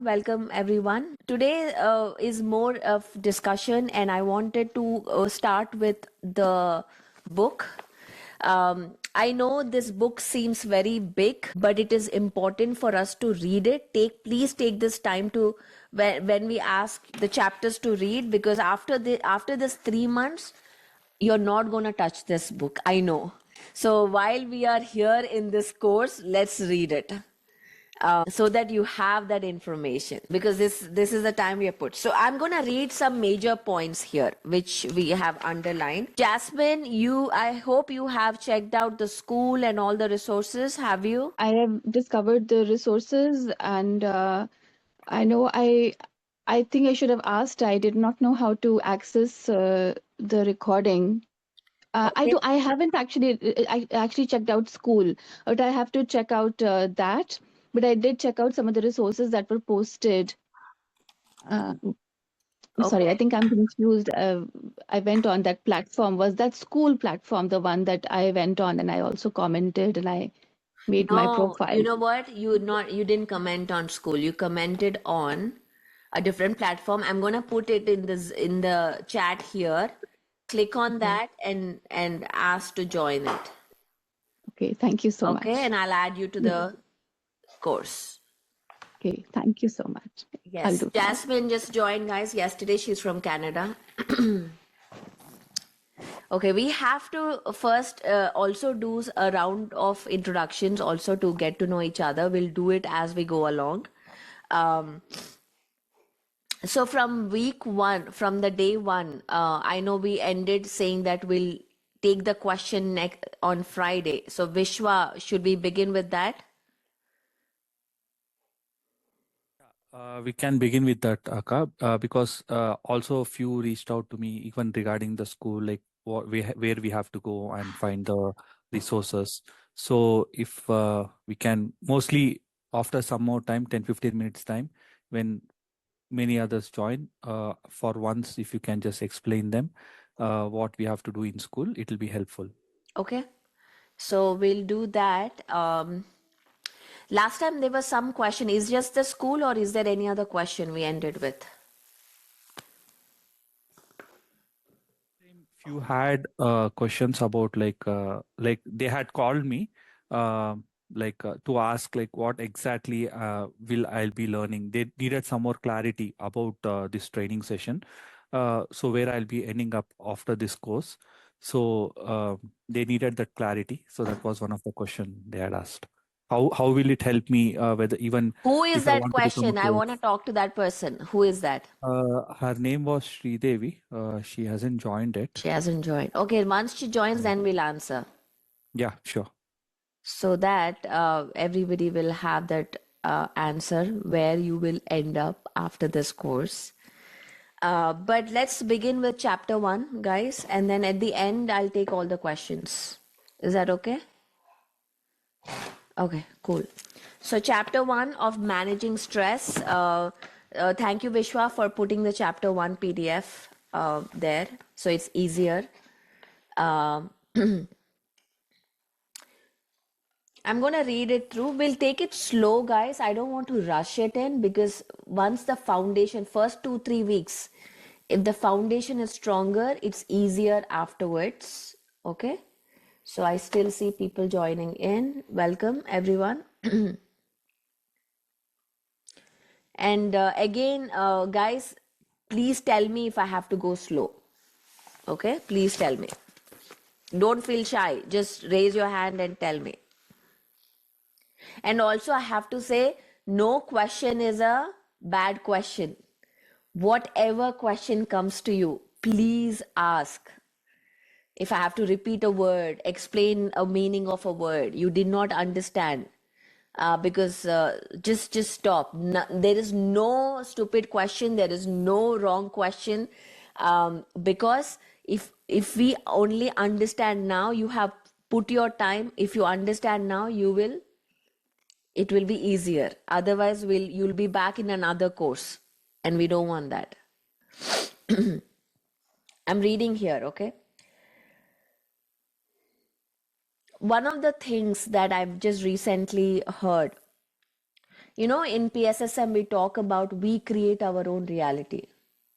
Welcome everyone. Today is more of discussion, and I wanted to start with the book. I know this book seems very big, but it is important for us to read it. Please take this time to when we ask the chapters to read, because after this 3 months, you're not gonna touch this book. I know. So while we are here in this course, let's read it so that you have that information, because this is the time we have put. So I'm going to read some major points here which we have underlined. Jasmine, I hope you have checked out the school and all the resources. Have you? I have discovered the resources, and I know I think I should have asked. I did not know how to access the recording. Okay. I haven't actually. I actually checked out school, but I have to check out that. But I did check out some of the resources that were posted. I'm sorry, I Okay. think I'm confused. I went on that platform. Was that school platform the one that I went on, and I also commented and I made my No, you profile? know what? You didn't comment on school. You commented on a different platform. I'm gonna put it in the chat here. Click on Okay. that and ask to join it. Okay. Thank you so Okay, much. and I'll add you to Yeah. the course. Okay. Thank you so much. I'll Yes, do that. Jasmine just joined, guys. Yesterday, she's from Canada. Okay, we have to first also do a round of introductions, also to get to know each other. We'll do it as we go along. Um, so from week one, from the day one, I know we ended saying that we'll take the question next on Friday. So Vishwa, should we begin with that? We can begin with that, Aka, because also a few reached out to me even regarding the school, like where we have to go and find the resources. So if we can, mostly after some more time, 10-15 minutes time, when many others join, for once, if you can just explain them what we have to do in school, it will be helpful. Okay, so we'll do that. Last time there was some question. Is just the school, or is there any other question we ended with? If you had questions about like they had called me uh, to ask like what exactly will I'll be learning. They needed some more clarity about this training session. So where I'll be ending up after this course. So they needed that clarity. So that was one of the question they had asked. How will it help me whether even Who is if I that want to become a question? I want to coach? talk to that person. Who is that? Her name was Sridevi. She hasn't joined it. She hasn't joined. Okay, once she joins, then we'll answer, Yeah, sure. so that everybody will have that answer where you will end up after this course. But let's begin with chapter one, guys, and then at the end, I'll take all the questions. Is that okay? Okay, cool. So, chapter one of managing stress. Thank you, Vishwa, for putting the chapter one PDF there, so it's easier. Um, I'm going to read it through. We'll take it slow, guys. I don't want to rush it in, because once the foundation, first 2-3 weeks, if the foundation is stronger, it's easier afterwards. Okay. So I still see people joining in. Welcome, everyone. And again, guys, please tell me if I have to go slow. Okay. Please tell me. Don't feel shy. Just raise your hand and tell me. And also, I have to say, no question is a bad question. Whatever question comes to you, please ask. If I have to repeat a word, explain a meaning of a word you did not understand, because just stop. No, there is no stupid question. There is no wrong question, because if we only understand now, you have put your time. If you understand now, it will be easier. Otherwise, you'll be back in another course, and we don't want that. I'm reading here, okay? One of the things that I've just recently heard, You know, in PSSM, we talk about we create our own reality.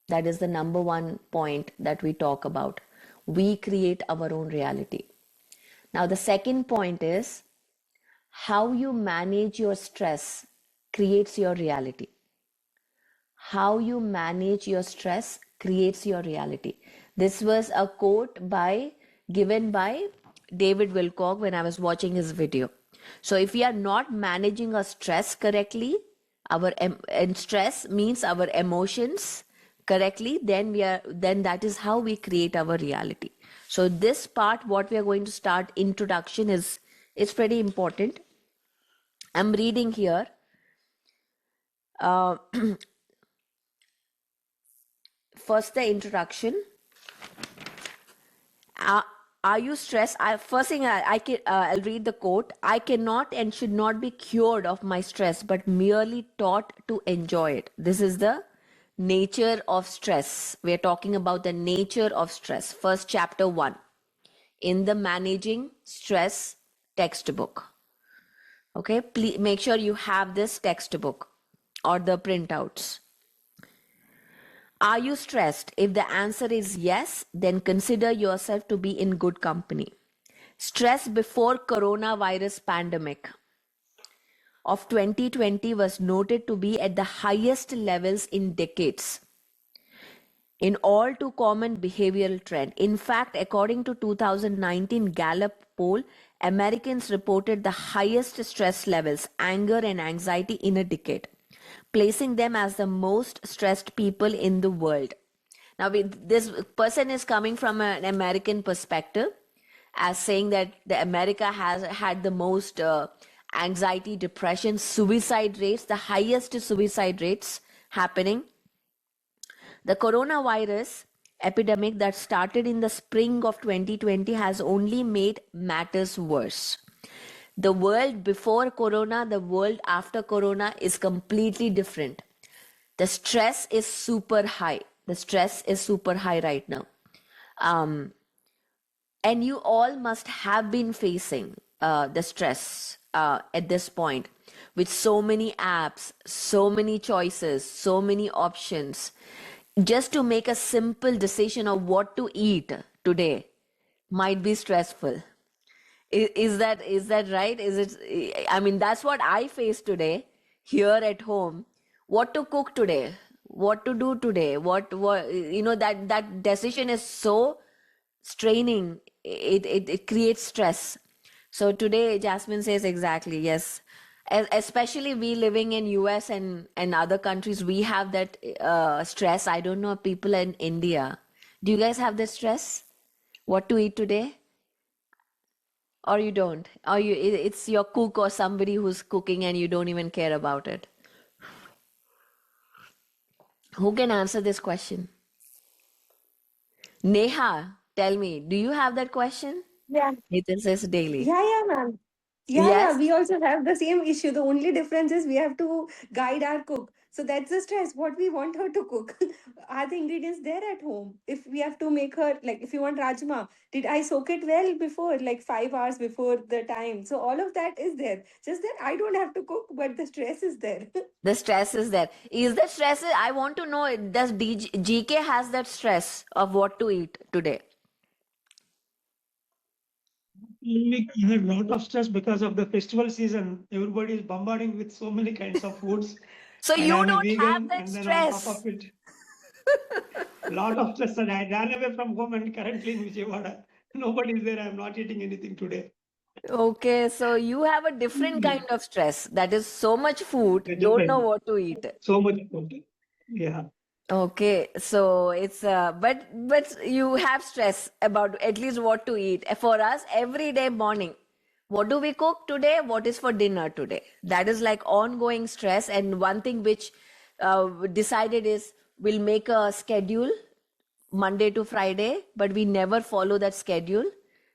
That is the number one point that we talk about. We create our own reality. Now, the second point is how you manage your stress creates your reality. How you manage your stress creates your reality. This was a quote given by David Wilcock when I was watching his video. So if we are not managing our stress correctly, and stress means our emotions correctly, then that is how we create our reality. So this part, what we are going to start introduction is pretty important. I'm reading here. Uh, First, the introduction. Uh, are you stressed? First thing I'll read the quote. I cannot and should not be cured of my stress, but merely taught to enjoy it. This is the nature of stress. We're talking about the nature of stress. First, chapter 1 in the Managing Stress textbook. Okay, please make sure you have this textbook or the printouts. Are you stressed? If the answer is yes, then consider yourself to be in good company. Stress before coronavirus pandemic of 2020 was noted to be at the highest levels in decades. In all too common behavioral trend. In fact, according to 2019 Gallup poll, Americans reported the highest stress levels, anger and anxiety in a decade, placing them as the most stressed people in the world. Now, this person is coming from an American perspective, as saying that the America has had the most anxiety, depression, suicide rates, the highest suicide rates happening. The coronavirus epidemic that started in the spring of 2020 has only made matters worse. The world before corona, the world after corona is completely different. The stress is super high. The stress is super high right now. And you all must have been facing the stress at this point with so many apps, so many choices, so many options. Just to make a simple decision of what to eat today might be stressful. Is that right? Is it? I mean, that's what I face today here at home. What to cook today? What to do today? What that decision is so straining. It creates stress. So today, Jasmine says exactly yes. Especially we living in US and other countries, we have that stress. I don't know people in India. Do you guys have that stress? What to eat today? Or you don't? Or it's your cook or somebody who's cooking and you don't even care about it? Who can answer this question? Neha, tell me, do you have that question? Yeah, Nathan says daily. yeah, ma'am. Yeah. Yes? We also have the same issue. The only difference is we have to guide our cook. So that's the stress. What we want her to cook. Are the ingredients there at home? If we have to make her, like, if you want rajma, did I soak it well before, like 5 hours before the time? So all of that is there. Just that I don't have to cook, but the stress is there. The stress is there. Is the stress, I want to know, does GK has that stress of what to eat today? We have a lot of stress because of the festival season. Everybody is bombarding with so many kinds of foods. So And you I'm a don't have vegan, that and then on top stress. of it, a lot of stress. And I ran away from home and currently in Vijayawada. Nobody is there. I'm not eating anything today. Okay, so you have a different Yeah, kind of stress. That is so much food, that's don't know different. what to eat. So much food. Yeah. Okay, so it's but you have stress about at least what to eat. For us, every day morning, what do we cook today? What is for dinner today? That is like ongoing stress. And one thing which decided is we'll make a schedule Monday to Friday, but we never follow that schedule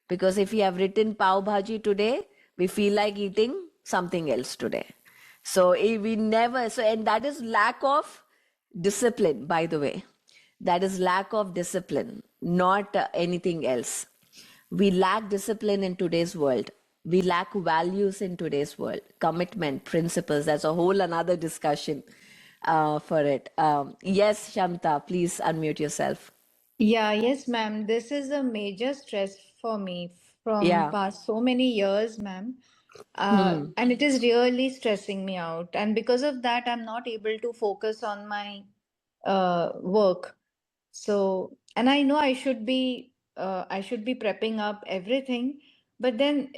because if we have written pav bhaji today, we feel like eating something else today. So we never, so and that is lack of discipline, by the way. That is lack of discipline, not anything else. We lack discipline in today's world. We lack values in today's world, commitment, principles. That's a whole another discussion for it. Yes, Shamta, please unmute yourself. Yeah, yes, ma'am. This is a major stress for me from Yeah. past so many years, ma'am. Hmm. And it is really stressing me out. And because of that, I'm not able to focus on my work. So, and I know I should be prepping up everything. But then,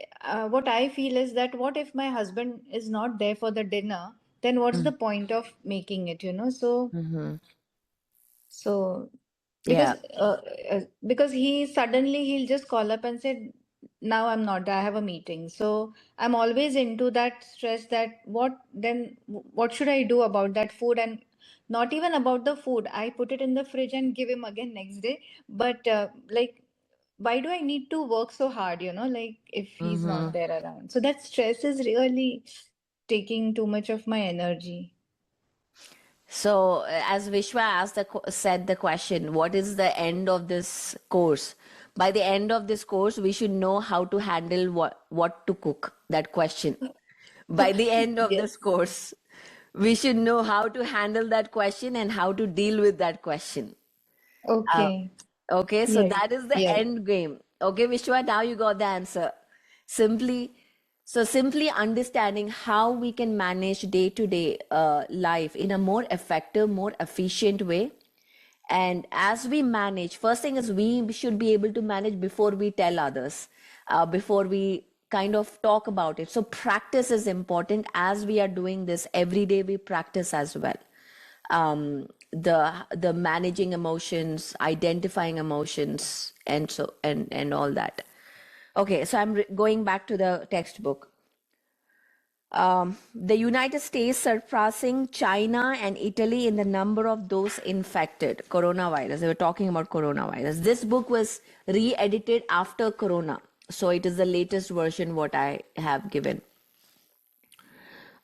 what I feel is that what if my husband is not there for the dinner? Then what's the point of making it, you know? Mm-hmm. So because Yeah. because he'll just call up and say, now I'm not there, I have a meeting. So I'm always into that stress that what should I do about that food, and not even about the food. I put it in the fridge and give him again next day. But like, why do I need to work so hard, you know, like if he's Mm-hmm. not there around? So that stress is really taking too much of my energy. So, as Vishwa said the question, what is the end of this course? By the end of this course, we should know how to handle what to cook. That question. By the end of Yes. this course, we should know how to handle that question and how to deal with that question. Okay. Okay, so Yes. that is the Yes. end game. Okay, Vishwa, now you got the answer. Simply understanding how we can manage day-to-day life in a more effective, more efficient way. And as we manage, first thing is we should be able to manage before we tell others, before we kind of talk about it. So practice is important. As we are doing this every day, we practice as well. The managing emotions, identifying emotions, and all that. Okay, so I'm going back to the textbook. The United States surpassing China and Italy in the number of those infected coronavirus. They were talking about coronavirus. This book was re-edited after Corona, so it is the latest version what I have given.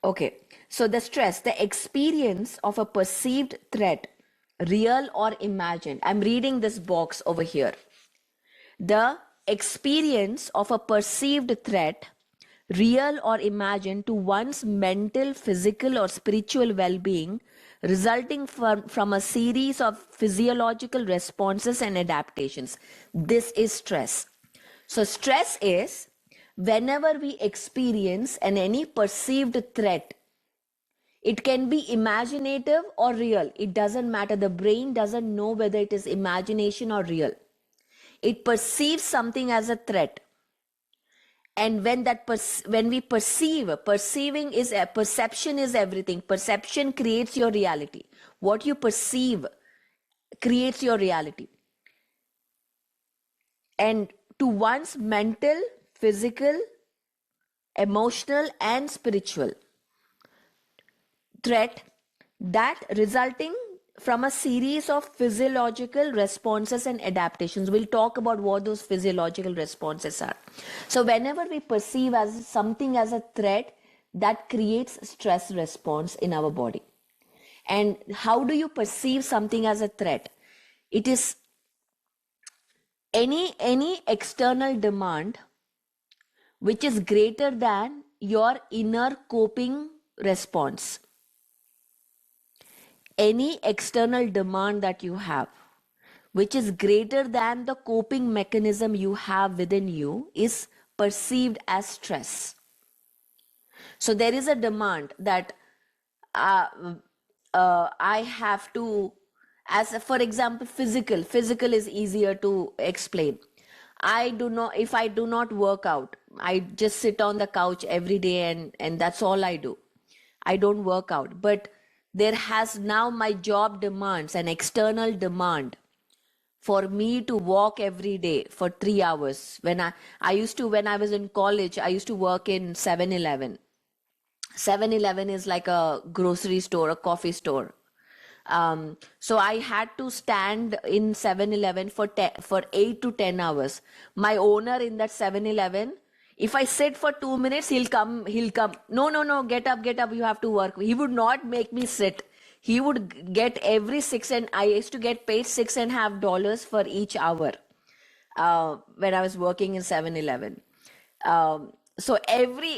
Okay, so the stress, the experience of a perceived threat, real or imagined. I'm reading this box over here. The experience of a perceived threat, real or imagined, to one's mental, physical, or spiritual well being, resulting from a series of physiological responses and adaptations. This is stress. So, stress is whenever we experience any perceived threat. It can be imaginative or real. It doesn't matter. The brain doesn't know whether it is imagination or real. It perceives something as a threat. And when we perceiving is perception is everything. Perception creates your reality. What you perceive creates your reality. And to one's mental, physical, emotional, and spiritual threat, that resulting from a series of physiological responses and adaptations. We'll talk about what those physiological responses are. So whenever we perceive as something as a threat, that creates stress response in our body. And how do you perceive something as a threat? It is any external demand which is greater than your inner coping response. Any external demand that you have, which is greater than the coping mechanism you have within you, is perceived as stress. So there is a demand that I have to, as for example, physical is easier to explain. If I do not work out, I just sit on the couch every day and that's all I do. I don't work out. But there has now my job demands an external demand for me to walk every day for 3 hours. When I was in college, I used to work in 7-Eleven. 7-Eleven is like a grocery store, a coffee store. So I had to stand in 7-Eleven for 8 to 10 hours. My owner in that 7-Eleven, if I sit for 2 minutes, he'll come. No, get up, you have to work. He would not make me sit. He would get I used to get paid $6.50 for each hour when I was working in 7-Eleven. So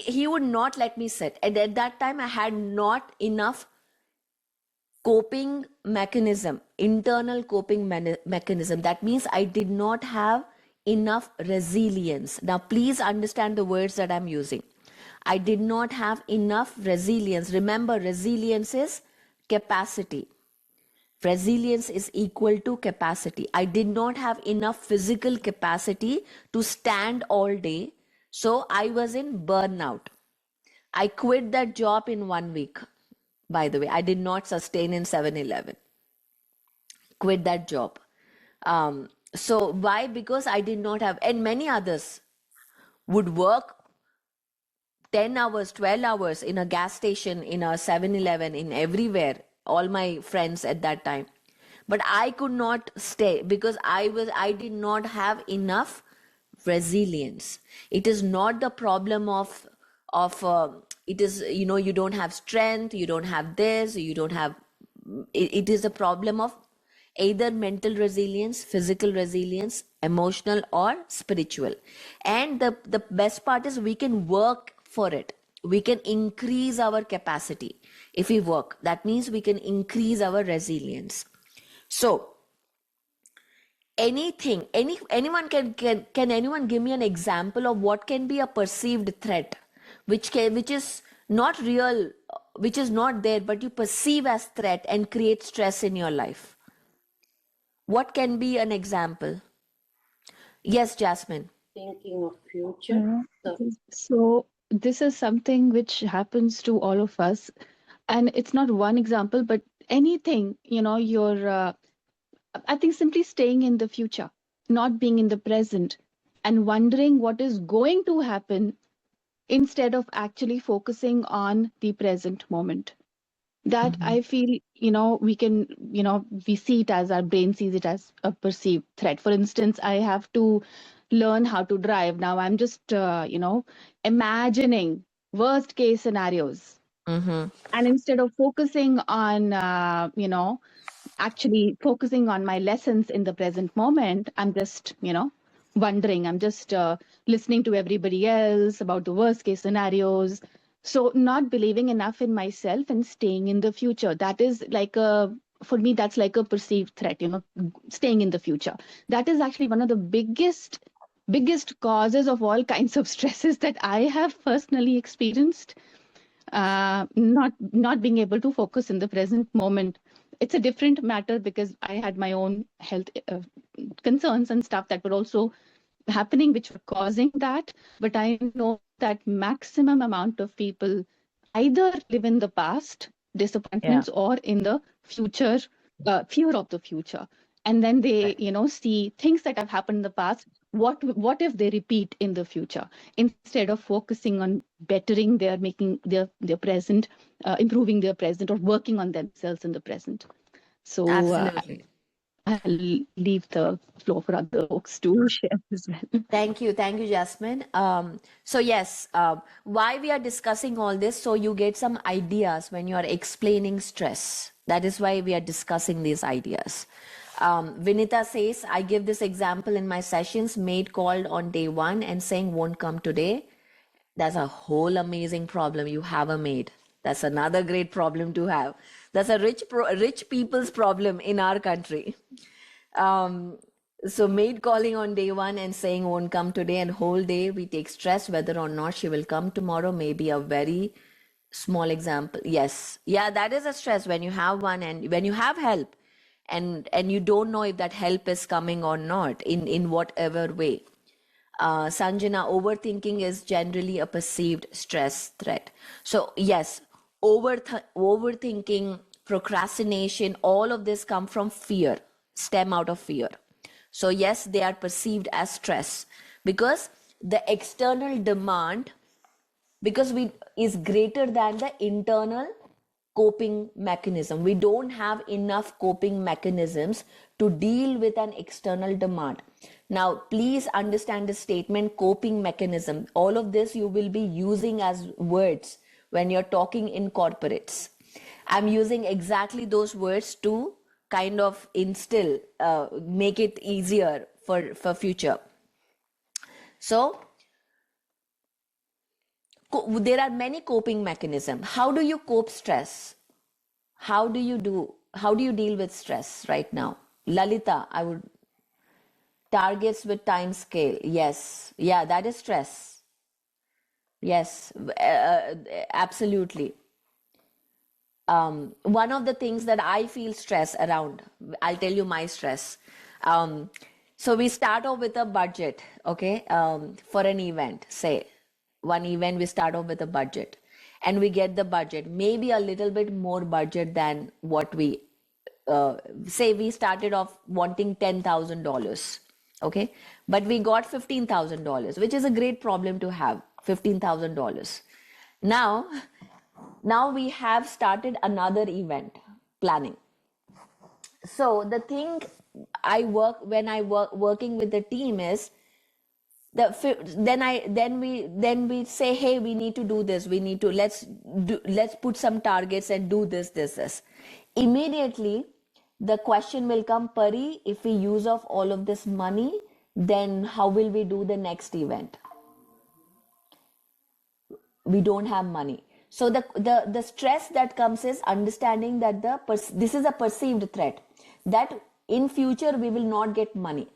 he would not let me sit. And at that time, I had not enough coping mechanism, internal coping mechanism. That means I did not have enough resilience. Now, please understand the words that I'm using. I did not have enough resilience. Remember, resilience is capacity. Resilience is equal to capacity. I did not have enough physical capacity to stand all day. So I was in burnout. I quit that job in 1 week. By the way, I did not sustain in 7-Eleven. Quit that job. So why? Because I did not have, and many others would work 10 hours, 12 hours in a gas station, in a 7-Eleven, in everywhere, all my friends at that time. But I could not stay because I did not have enough resilience. It is not the problem of it is, you don't have strength, you don't have this, you don't have, it is a problem of either mental resilience, physical resilience, emotional or spiritual. And the best part is we can work for it. We can increase our capacity if we work. That means we can increase our resilience. So anyone can anyone give me an example of what can be a perceived threat which is not real, which is not there, but you perceive as threat and create stress in your life? What can be an example? Yes, Jasmine. Thinking of future. So So this is something which happens to all of us, and it's not one example, but anything, you're, I think simply staying in the future, not being in the present, and wondering what is going to happen instead of actually focusing on the present moment. That I feel, we see it as, our brain sees it as a perceived threat. For instance, I have to learn how to drive. Now I'm just, imagining worst case scenarios. Mm-hmm. And instead of focusing on, actually focusing on my lessons in the present moment, I'm just, wondering. I'm just listening to everybody else about the worst case scenarios. So not believing enough in myself and staying in the future. That is like for me, that's like a perceived threat, staying in the future. That is actually one of the biggest causes of all kinds of stresses that I have personally experienced. Not being able to focus in the present moment. It's a different matter because I had my own health concerns and stuff that were also happening, which were causing that. But I know that maximum amount of people either live in the past disappointments or in the future, fear of the future. And then they, see things that have happened in the past. What if they repeat in the future, instead of focusing on bettering making their present, improving their present, or working on themselves in the present. So Absolutely. I'll leave the floor for other folks to share as well. Thank you, Jasmine. So yes, why we are discussing all this, so you get some ideas when you are explaining stress. That is why we are discussing these ideas. Vinita says, I give this example in my sessions. Maid called on day 1 and saying won't come today. That's a whole amazing problem. You have a maid. That's another great problem to have. That's a rich people's problem in our country. So maid calling on day 1 and saying won't come today, and whole day we take stress whether or not she will come tomorrow. Maybe a very small example. Yes. Yeah, that is a stress when you have one and when you have help and you don't know if that help is coming or not in whatever way. Sanjana, overthinking is generally a perceived stress threat. So yes, overthinking, procrastination, all of this come from fear, stem out of fear. So yes, they are perceived as stress because the external demand, because is greater than the internal coping mechanism. We don't have enough coping mechanisms to deal with an external demand. Now, please understand the statement coping mechanism. All of this you will be using as words when you're talking in corporates. I'm using exactly those words to kind of instill, make it easier for future. So there are many coping mechanisms. How do you cope stress? How do you deal with stress right now? Lalita, I would targets with time scale. Yes. Yeah, that is stress. Yes, absolutely. One of the things that I feel stress around, I'll tell you my stress. So we start off with a budget, okay, for an event, say one event, we start off with a budget and we get the budget, maybe a little bit more budget than what we, say we started off wanting $10,000, okay, but we got $15,000, which is a great problem to have, $15,000. Now we have started another event planning. So the thing working with the team is then we say, hey, we need to do this, let's put some targets and do this. Immediately the question will come, Pari, if we use off all of this money, then how will we do the next event? We don't have money. So the stress that comes is understanding that this is a perceived threat, that in future we will not get money.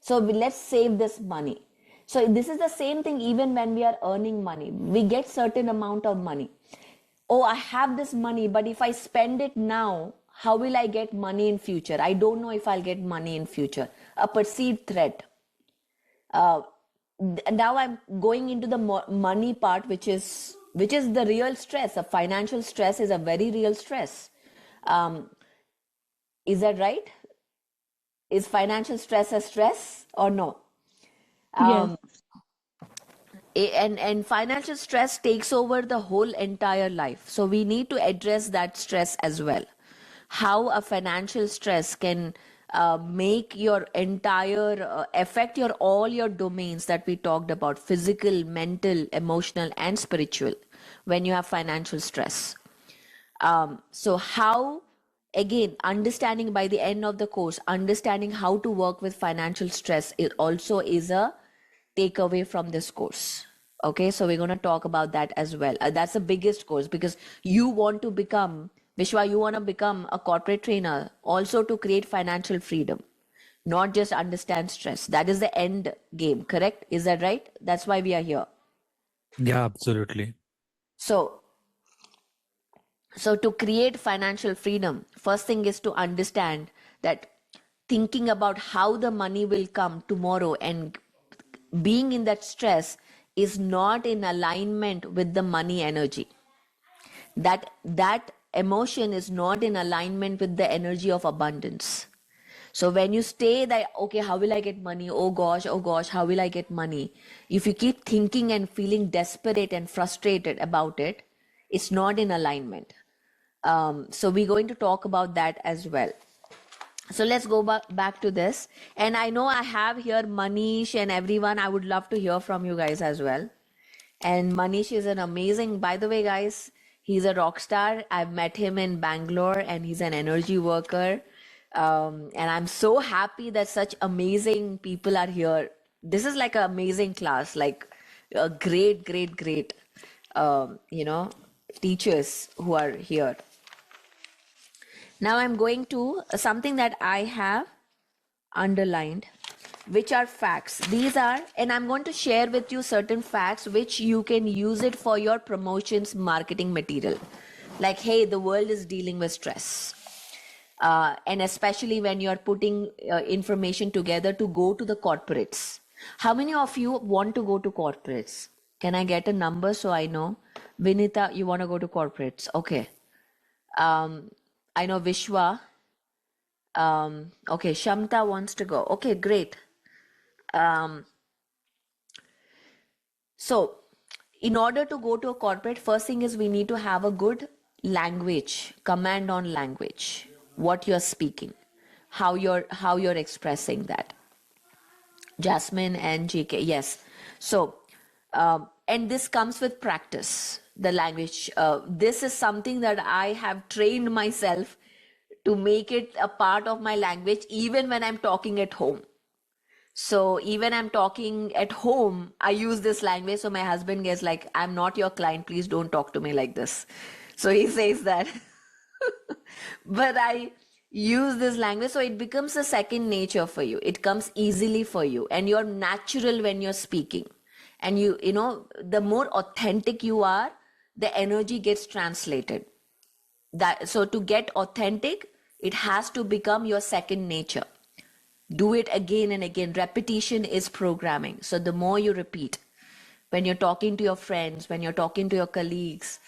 So let's save this money. So this is the same thing even when we are earning money. We get certain amount of money. Oh, I have this money, but if I spend it now, how will I get money in future? I don't know if I'll get money in future. A perceived threat. Now I'm going into the money part, which is the real stress. A financial stress is a very real stress. Is that right? Is financial stress a stress or no? Yes. And financial stress takes over the whole entire life. So we need to address that stress as well. How a financial stress can make your entire affect all your domains that we talked about: physical, mental, emotional, and spiritual, when you have financial stress. So how, again, understanding by the end of the course, understanding how to work with financial stress, it also is a takeaway from this course. Okay, so we're going to talk about that as well. That's the biggest course, because you want to become, Vishwa, you want to become a corporate trainer also to create financial freedom, not just understand stress. That is the end game, correct? Is that right? That's why we are here. Yeah, absolutely. So to create financial freedom, first thing is to understand that thinking about how the money will come tomorrow and being in that stress is not in alignment with the money energy. That emotion is not in alignment with the energy of abundance. So when you stay that, okay, how will I get money? Oh gosh, how will I get money? If you keep thinking and feeling desperate and frustrated about it, it's not in alignment. So we're going to talk about that as well. So let's go back to this. And I know I have here Manish and everyone. I would love to hear from you guys as well. And Manish is an amazing, by the way, guys, he's a rock star. I've met him in Bangalore and he's an energy worker. And I'm so happy that such amazing people are here. This is like an amazing class, like a great, teachers who are here. Now I'm going to something that I have underlined, which are facts. These are, and I'm going to share with you certain facts which you can use it for your promotions marketing material. Like, hey, the world is dealing with stress. And especially when you're putting information together to go to the corporates. How many of you want to go to corporates? Can I get a number so I know? Vinita, you want to go to corporates? Okay. I know Vishwa. Okay, Shamta wants to go. Okay, great. So in order to go to a corporate, first thing is we need to have a good language, command on language, what you're speaking, how you're expressing that. Jasmine and GK, yes. So, and this comes with practice, the language. This is something that I have trained myself to make it a part of my language, even when I'm talking at home. So even I'm talking at home, I use this language. So my husband gets like, I'm not your client. Please don't talk to me like this. So he says that. But I use this language. So it becomes a second nature for you. It comes easily for you. And you're natural when you're speaking. And you know, the more authentic you are, the energy gets translated. So to get authentic, it has to become your second nature. Do it again and again. Repetition is programming. So the more you repeat, when you're talking to your friends, when you're talking to your colleagues,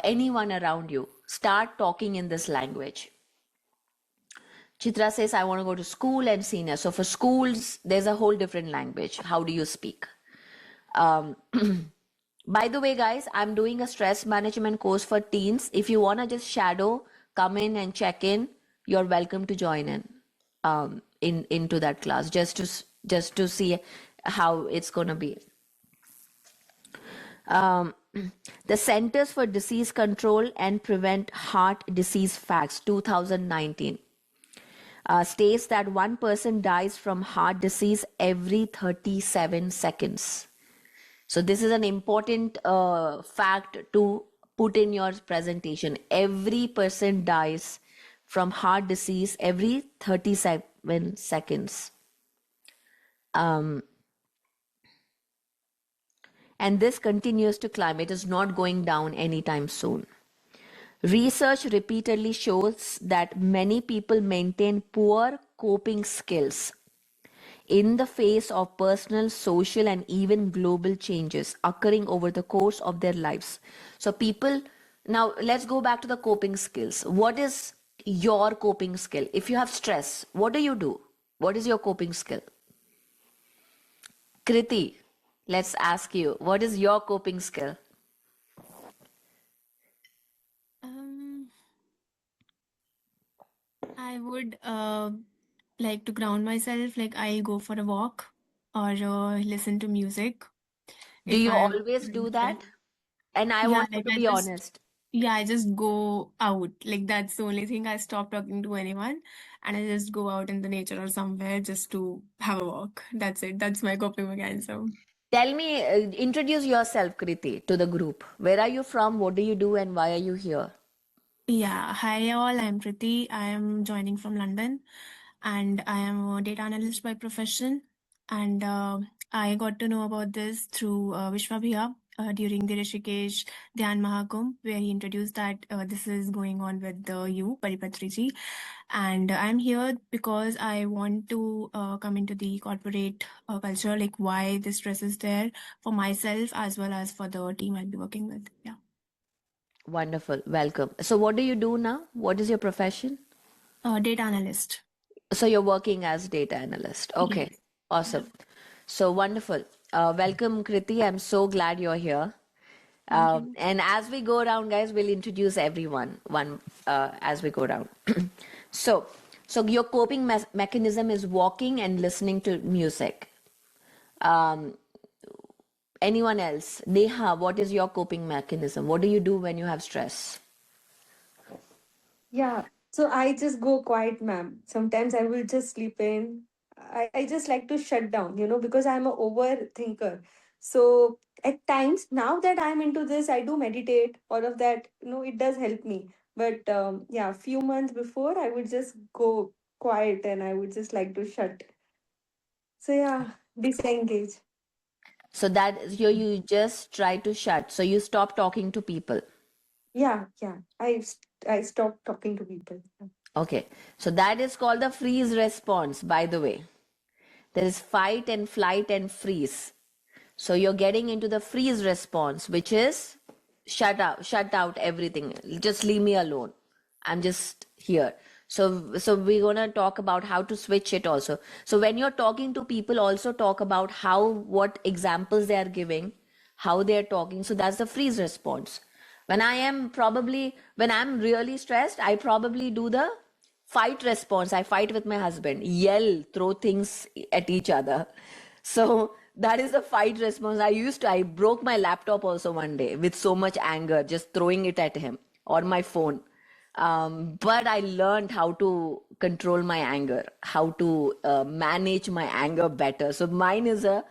anyone around you, start talking in this language. Chitra says, I want to go to school and senior. So for schools, there's a whole different language. How do you speak? By the way, guys, I'm doing a stress management course for teens. If you want to just shadow, come in and check in, you're welcome to join into that class just to see how it's going to be. The Centers for Disease Control and Prevent Heart Disease Facts 2019 states that one person dies from heart disease every 37 seconds. So this is an important fact to put in your presentation. Every person dies from heart disease every 37 seconds. And this continues to climb. It is not going down anytime soon. Research repeatedly shows that many people maintain poor coping skills in the face of personal, social, and even global changes occurring over the course of their lives. So people, now let's go back to the coping skills. What is your coping skill? If you have stress, what do? What is your coping skill? Kriti, let's ask you, what is your coping skill? I would like to ground myself, like I go for a walk or listen to music. Do If you I'm always do feeling that? And I yeah, want you like to be honest. I just go out. Like that's the only thing. I stop talking to anyone and I just go out in the nature or somewhere just to have a walk. That's it. That's my coping mechanism. Tell me, introduce yourself, Kriti, to the group. Where are you from? What do you do? And why are you here? Yeah, hi all. I'm Priti. I am joining from London and I am a data analyst by profession. And I got to know about this through Vishwa Bhaiya during the Rishikesh Dhyan Mahakumbh, where he introduced that this is going on with you, Paripatriji. And I'm here because I want to come into the corporate culture, like why the stress is there for myself as well as for the team I'll be working with. Yeah. Wonderful. Welcome. So what do you do now? What is your profession? Data analyst. So you're working as data analyst. Okay. Yes. Awesome. So wonderful. Welcome, Kriti. I'm so glad you're here. Thank you. And as we go around, guys, we'll introduce everyone as we go down. So your coping mechanism is walking and listening to music. Anyone else? Neha, what is your coping mechanism? What do you do when you have stress? Yeah, so I just go quiet, ma'am. Sometimes I will just sleep in. I just like to shut down, because I'm a overthinker. So at times, now that I'm into this, I do meditate, all of that, it does help me. But yeah, a few months before, I would just go quiet and I would just like to shut. So yeah, disengage. So that is you just try to shut. So you stop talking to people. Yeah. I stopped talking to people. Okay. So that is called the freeze response, by the way. There is fight and flight and freeze. So you're getting into the freeze response, which is shut out everything. Just leave me alone. I'm just here. So we're gonna talk about how to switch it also. So when you're talking to people, also talk about what examples they are giving, how they're talking. So that's the freeze response. When I'm really stressed, I probably do the fight response. I fight with my husband, yell, throw things at each other. So that is the fight response. I broke my laptop also one day with so much anger, just throwing it at him or my phone. But I learned how to control my anger, how to manage my anger better. So mine is a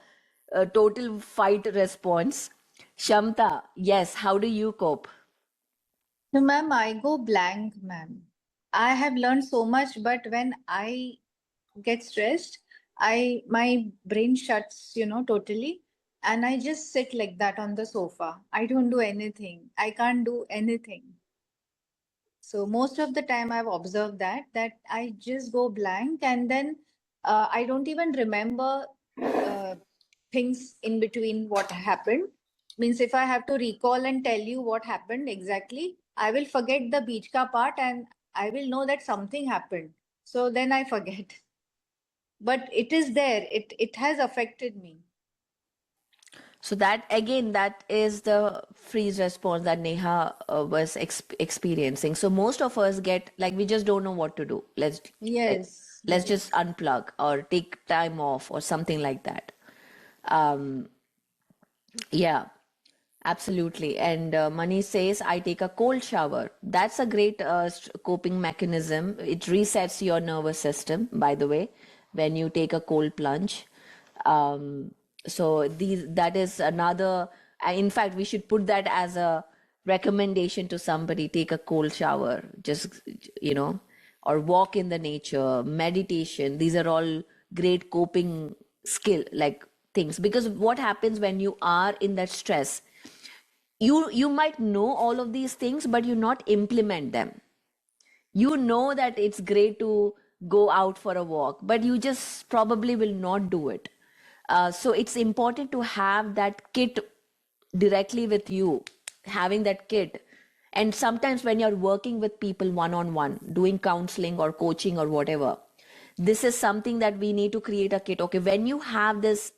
total fight response. Shamta, yes, how do you cope? No, ma'am, I go blank, ma'am. I have learned so much, but when I get stressed, my brain shuts, totally, and I just sit like that on the sofa. I don't do anything. I can't do anything. So most of the time I've observed that I just go blank, and then I don't even remember uh, things in between what happened. Means if I have to recall and tell you what happened exactly, I will forget the beach ka part and I will know that something happened. So then I forget. But it is there. It has affected me. So that again, that is the freeze response that Neha was experiencing. So most of us get like we just don't know what to do. Yes, Let's yes. just unplug or take time off or something like that. Yeah, absolutely. And Mani says, I take a cold shower. That's a great coping mechanism. It resets your nervous system, by the way, when you take a cold plunge. That is another, in fact, we should put that as a recommendation to somebody, take a cold shower, just, or walk in the nature, meditation. These are all great coping skill, like things. Because what happens when you are in that stress, you might know all of these things, but you not implement them. You know that it's great to go out for a walk, but you just probably will not do it. So it's important to have that kit directly with you, having that kit. And sometimes when you're working with people one on one, doing counseling or coaching or whatever, this is something that we need to create a kit. Okay, when you have this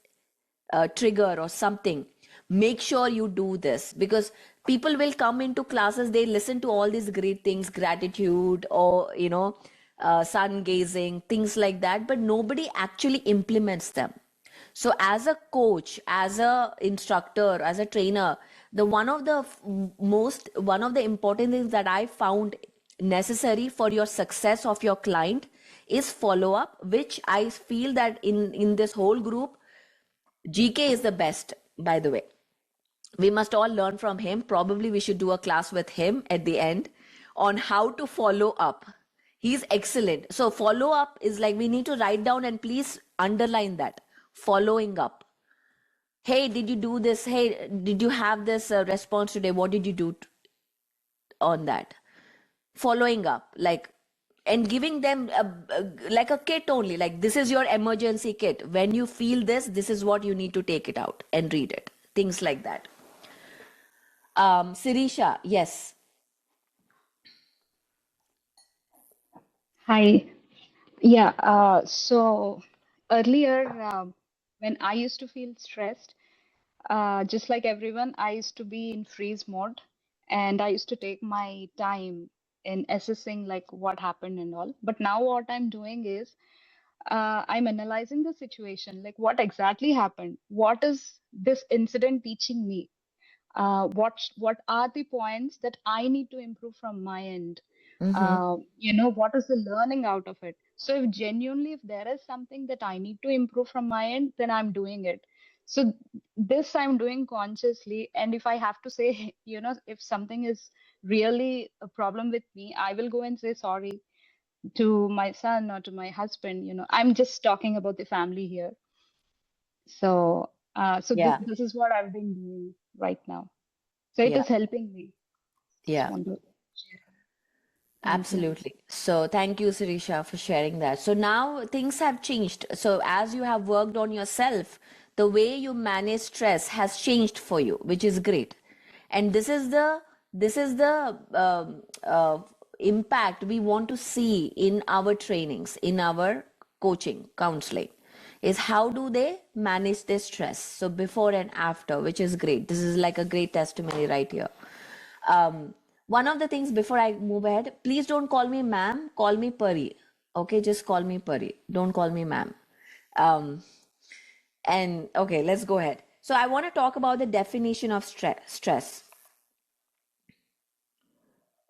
trigger or something, make sure you do this, because people will come into classes, they listen to all these great things, gratitude or sun gazing, things like that, but nobody actually implements them. So as a coach, as a instructor, as a trainer, the one of the important things that I found necessary for your success of your client is follow up, which I feel that in this whole group, GK is the best, by the way. We must all learn from him. Probably we should do a class with him at the end on how to follow up. He's excellent. So, follow up is like we need to write down and please underline that. Following up. Hey, did you do this? Hey, did you have this response today? What did you do on that? Following up, like, and giving them like a kit only, like this is your emergency kit. When you feel this is what you need to take it out and read it, things like that. Sirisha, yes. Hi. Yeah. So earlier, when I used to feel stressed, just like everyone, I used to be in freeze mode, and I used to take my time in assessing like what happened and all. But now what I'm doing is I'm analyzing the situation, like what exactly happened. What is this incident teaching me? What are the points that I need to improve from my end? Mm-hmm. What is the learning out of it? So if genuinely, if there is something that I need to improve from my end, then I'm doing it. So this I'm doing consciously. And if I have to say, if something is really a problem with me, I will go and say sorry to my son or to my husband. I'm just talking about the family here. So this Yeah, this is what I've been doing right now. So it yeah, is helping me. Just yeah. want to share. Thank you. Absolutely. So thank you, Sirisha, for sharing that. So now things have changed. So as you have worked on yourself, the way you manage stress has changed for you, which is great. And this is the impact we want to see in our trainings, in our coaching, counseling, is how do they manage their stress? So before and after, which is great. This is like a great testimony right here. One of the things before I move ahead, please don't call me ma'am, call me Pari. Okay, just call me Pari. Don't call me ma'am. And okay, let's go ahead. So I want to talk about the definition of stress.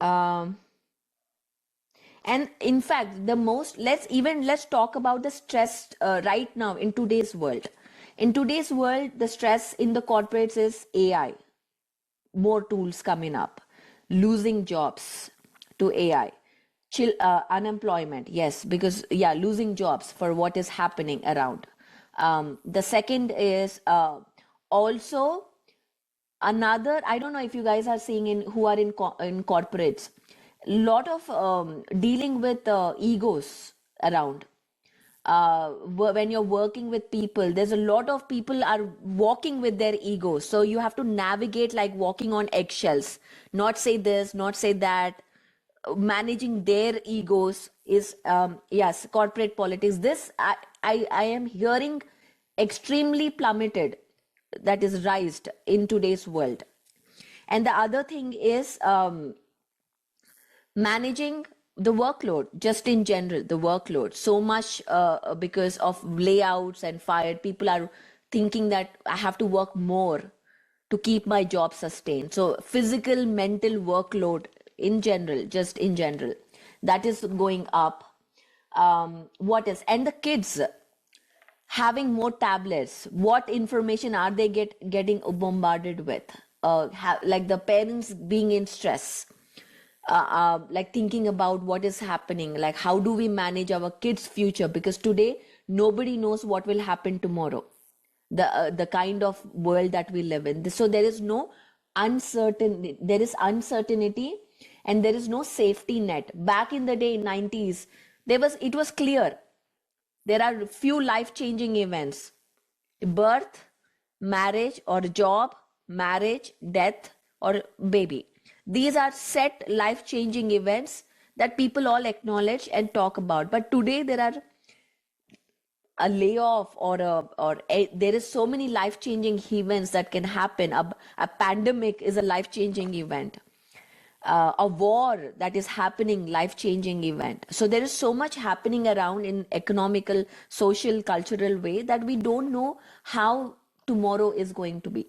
Um, And in fact, let's talk about the stress right now in today's world. In today's world, the stress in the corporates is AI, more tools coming up, losing jobs to AI, unemployment, yes, because yeah, losing jobs for what is happening around. The second is also another. I don't know if you guys are seeing in who are in corporates, lot of dealing with egos around. When you're working with people, there's a lot of people are walking with their egos, so you have to navigate like walking on eggshells, not say this, not say that. Managing their egos is yes, corporate politics. This I am hearing extremely plummeted, that is rised in today's world. And the other thing is managing the workload, just in general, the workload so much because of layouts and fired people are thinking that I have to work more to keep my job sustained. So physical, mental workload in general, just in general, that is going up. What else? And the kids having more tablets, what information are they getting bombarded with? Like the parents being in stress, like thinking about what is happening, like how do we manage our kids' future? Because today nobody knows what will happen tomorrow. The kind of world that we live in. So there is no uncertainty. There is uncertainty, and there is no safety net. Back in the day, in 90s, it was clear. There are few life-changing events: birth, marriage or job, marriage, death, or baby. These are set life-changing events that people all acknowledge and talk about. But today there are a layoff there is so many life-changing events that can happen. A pandemic is a life-changing event. A war that is happening, life-changing event. So there is so much happening around in economical, social, cultural way that we don't know how tomorrow is going to be.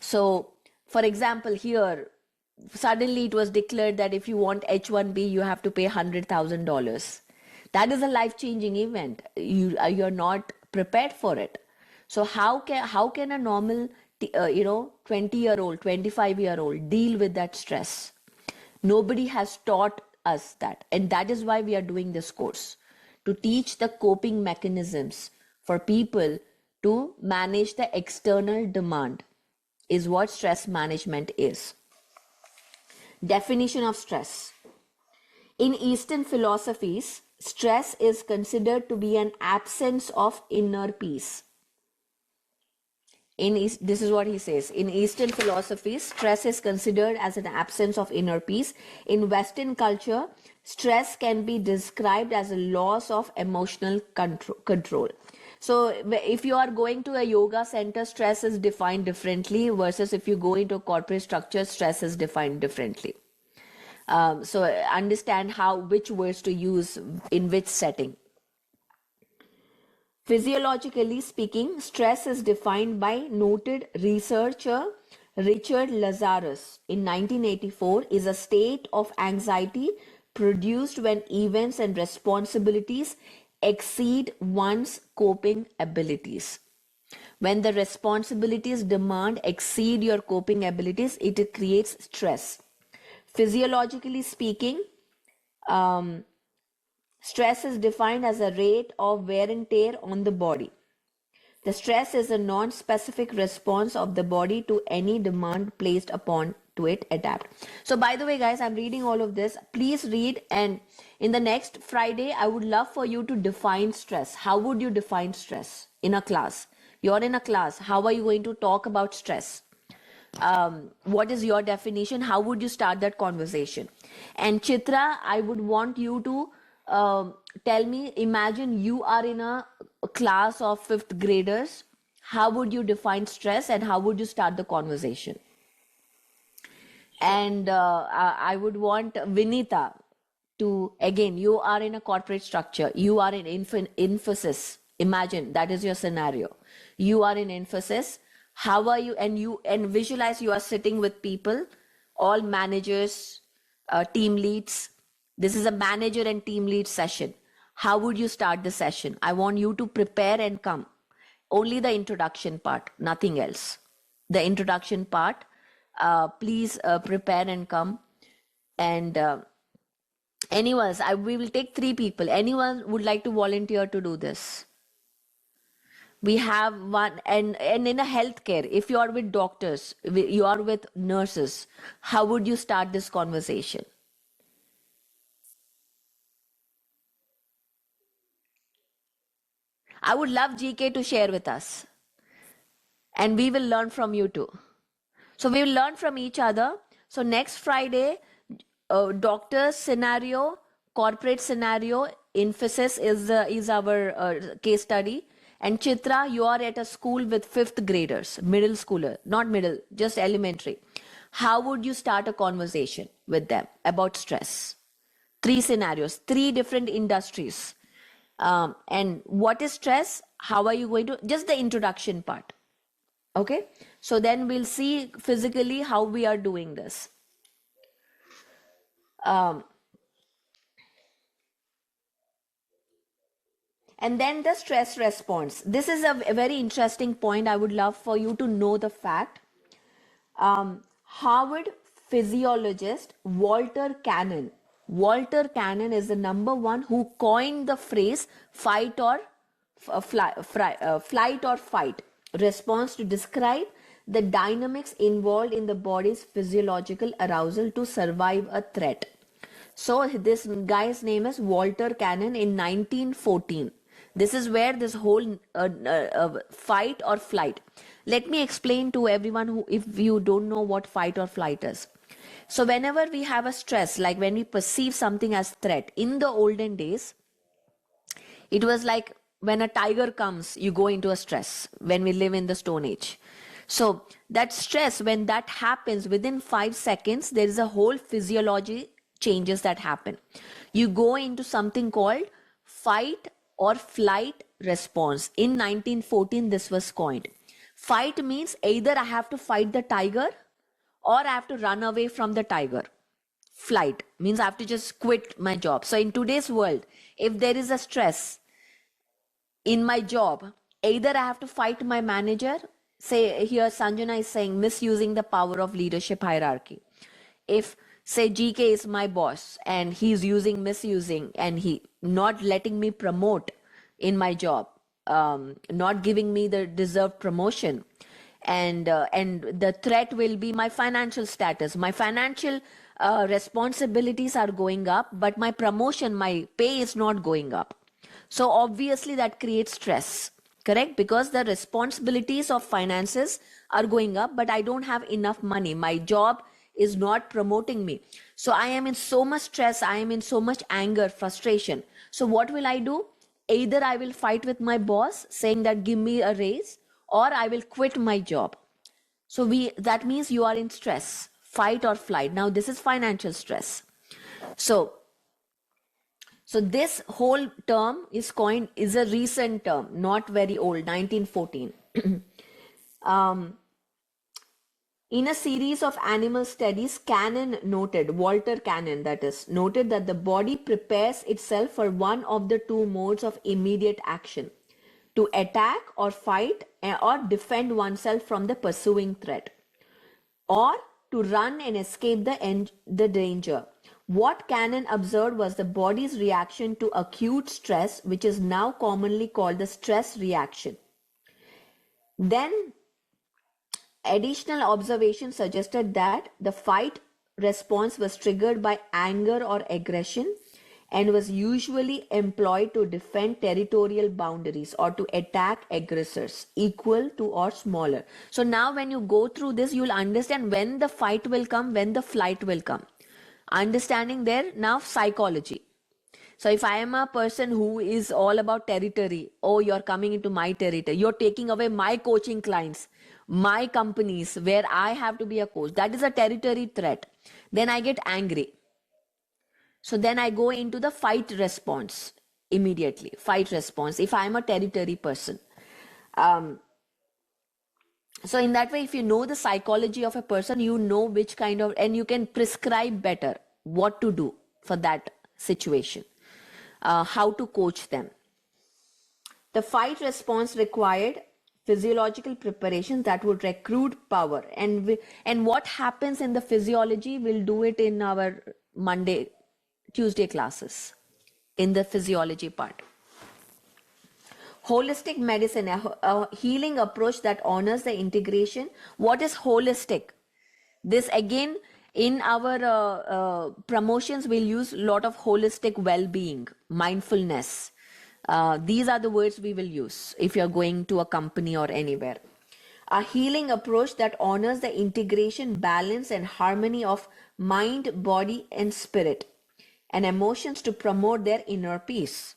So, for example, here, suddenly it was declared that if you want H-1B, you have to pay $100,000. That is a life-changing event. You're not prepared for it. So how can a normal 20-year-old, 25-year-old deal with that stress? Nobody has taught us that, and that is why we are doing this course, to teach the coping mechanisms for people to manage the external demand, is what stress management is. Definition of stress. In Eastern philosophies, stress is considered to be an absence of inner peace. This is what he says. In Eastern philosophies, stress is considered as an absence of inner peace. In Western culture, stress can be described as a loss of emotional control. So if you are going to a yoga center, stress is defined differently, versus if you go into a corporate structure, stress is defined differently. So understand which words to use in which setting. Physiologically speaking, stress is defined by noted researcher Richard Lazarus in 1984 is a state of anxiety produced when events and responsibilities exceed one's coping abilities. When the responsibilities demand exceed your coping abilities, it creates stress. Physiologically speaking, stress is defined as a rate of wear and tear on the body. The stress is a non-specific response of the body to any demand placed upon to it adapt. So by the way, guys, I'm reading all of this. Please read, and in the next Friday, I would love for you to define stress. How would you define stress in a class? You're in a class. How are you going to talk about stress? What is your definition? How would you start that conversation? And Chitra, I would want you to tell me, imagine you are in a class of 5th graders. How would you define stress and how would you start the conversation? And I would want Vinita to, again, you are in a corporate structure. You are in Infosys. Imagine that is your scenario. You are in Infosys. How are you? And visualize you are sitting with people, all managers, team leads, This is a manager and team lead session. How would you start the session? I want you to prepare and come. Only the introduction part, nothing else. The introduction part, please prepare and come. And we will take 3 people. Anyone would like to volunteer to do this? We have one, and in a healthcare, if you are with doctors, you are with nurses, how would you start this conversation? I would love GK to share with us, and we will learn from you too. So we will learn from each other. So next Friday, doctor's scenario, corporate scenario, Infosys is our case study. And Chitra, you are at a school with 5th graders, middle schooler, not middle, just elementary. How would you start a conversation with them about stress? 3 scenarios, 3 different industries. And what is stress? How are you going to, just the introduction part. Okay, so then we'll see physically how we are doing this. And then the stress response. This is a very interesting point. I would love for you to know the fact. Harvard physiologist Walter Cannon. Walter Cannon is the #1 who coined the phrase flight or fight response to describe the dynamics involved in the body's physiological arousal to survive a threat. So this guy's name is Walter Cannon in 1914. This is where this whole fight or flight. Let me explain to everyone who, if you don't know what fight or flight is. So whenever we have a stress, like when we perceive something as threat, in the olden days, it was like when a tiger comes, you go into a stress when we live in the Stone Age. So that stress, when that happens within 5 seconds, there is a whole physiology changes that happen. You go into something called fight or flight response. In 1914, this was coined. Fight means either I have to fight the tiger or I have to run away from the tiger. Flight means I have to just quit my job. So in today's world, if there is a stress in my job, either I have to fight my manager. Say here Sanjana is saying misusing the power of leadership hierarchy. If say GK is my boss and he's misusing and he not letting me promote in my job, not giving me the deserved promotion, and the threat will be my financial status. My financial responsibilities are going up, but my promotion, my pay is not going up. So obviously that creates stress, correct? Because the responsibilities of finances are going up, but I don't have enough money. My job is not promoting me. So I am in so much stress. I am in so much anger, frustration. So what will I do? Either I will fight with my boss saying that give me a raise, or I will quit my job. So that means you are in stress, fight or flight. Now this is financial stress. So this whole term is a recent term, not very old, 1914. In a series of animal studies, Walter Cannon noted that the body prepares itself for one of the 2 modes of immediate action: to attack or fight or defend oneself from the pursuing threat, or to run and escape the danger. What Cannon observed was the body's reaction to acute stress, which is now commonly called the stress reaction. Then additional observations suggested that the fight response was triggered by anger or aggression and was usually employed to defend territorial boundaries or to attack aggressors, equal to or smaller. So now when you go through this, you'll understand when the fight will come, when the flight will come. Understanding there now psychology. So if I am a person who is all about territory, oh, you're coming into my territory, you're taking away my coaching clients, my companies where I have to be a coach, that is a territory threat. Then I get angry. So then I go into the fight response immediately. Fight response if I am a territory person. So in that way, if you know the psychology of a person, you know which kind of, and you can prescribe better what to do for that situation. How to coach them. The fight response required physiological preparations that would recruit power. And what happens in the physiology, we'll do it in our Tuesday classes, in the physiology part. Holistic medicine, a healing approach that honors the integration. What is holistic? This again, in our promotions, we'll use a lot of holistic well-being, mindfulness. These are the words we will use if you're going to a company or anywhere. A healing approach that honors the integration, balance, and harmony of mind, body, and spirit, and emotions to promote their inner peace.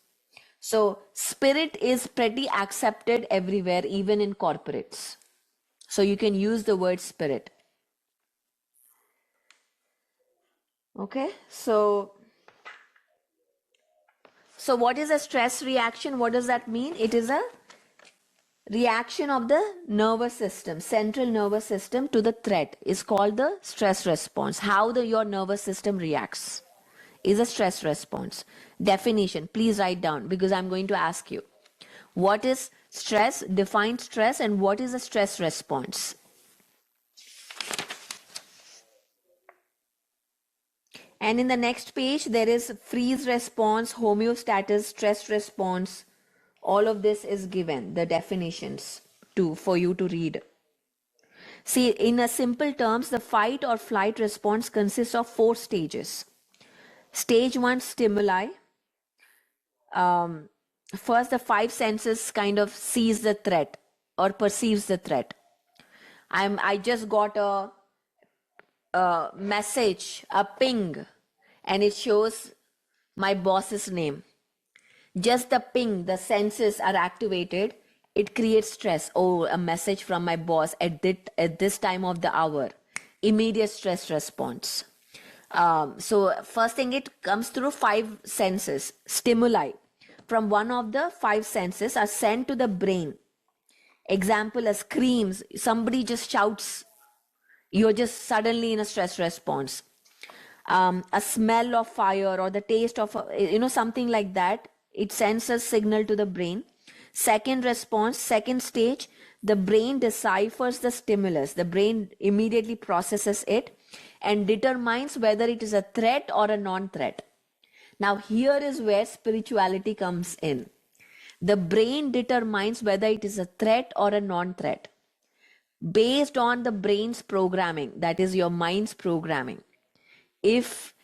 So spirit is pretty accepted everywhere, even in corporates. So you can use the word spirit. Okay, so what is a stress reaction? What does that mean? It is a reaction of the nervous system, central nervous system, to the threat is called the stress response. How your nervous system reacts is a stress response. Definition, please write down because I'm going to ask you. What is stress? Define stress, and what is a stress response? And in the next page, there is freeze response, homeostasis, stress response. All of this is given, the definitions for you to read. See, in a simple terms, the fight or flight response consists of 4 stages. Stage 1, stimuli. First, the 5 senses kind of sees the threat or perceives the threat. I just got a message, a ping, and it shows my boss's name. Just the ping, the senses are activated. It creates stress. Oh, a message from my boss at this time of the hour. Immediate stress response. So first thing, it comes through 5 senses. Stimuli from one of the 5 senses are sent to the brain. Example, as screams. Somebody just shouts. You're just suddenly in a stress response. A smell of fire or the taste of, something like that. It sends a signal to the brain. Second response, second stage, the brain deciphers the stimulus. The brain immediately processes it and determines whether it is a threat or a non-threat. Now here is where spirituality comes in. The brain determines whether it is a threat or a non-threat based on the brain's programming, that is your mind's programming. If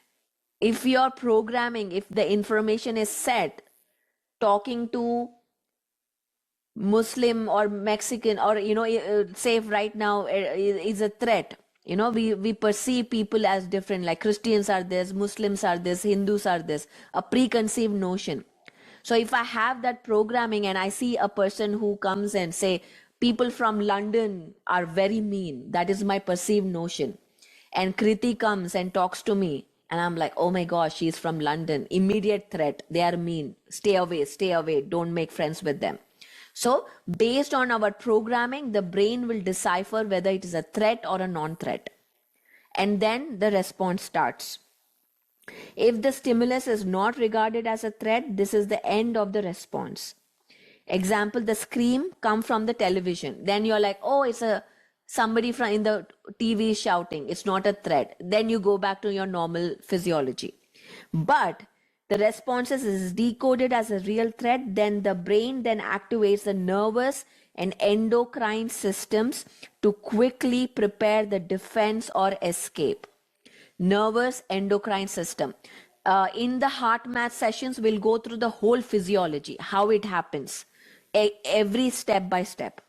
your programming, if the information is set, talking to Muslim or Mexican or, say right now is a threat. We perceive people as different, like Christians are this, Muslims are this, Hindus are this, a preconceived notion. So if I have that programming and I see a person who comes and say, people from London are very mean, that is my perceived notion. And Kriti comes and talks to me and I'm like, oh my gosh, she's from London. Immediate threat. They are mean. Stay away. Don't make friends with them. So based on our programming, the brain will decipher whether it is a threat or a non-threat. And then the response starts. If the stimulus is not regarded as a threat, this is the end of the response. Example, the scream come from the television. Then you're like, oh, it's somebody from in the TV shouting. It's not a threat. Then you go back to your normal physiology. But the responses is decoded as a real threat, then the brain then activates the nervous and endocrine systems to quickly prepare the defense or escape. Nervous endocrine system. In the heart math sessions, we'll go through the whole physiology, how it happens, every step by step.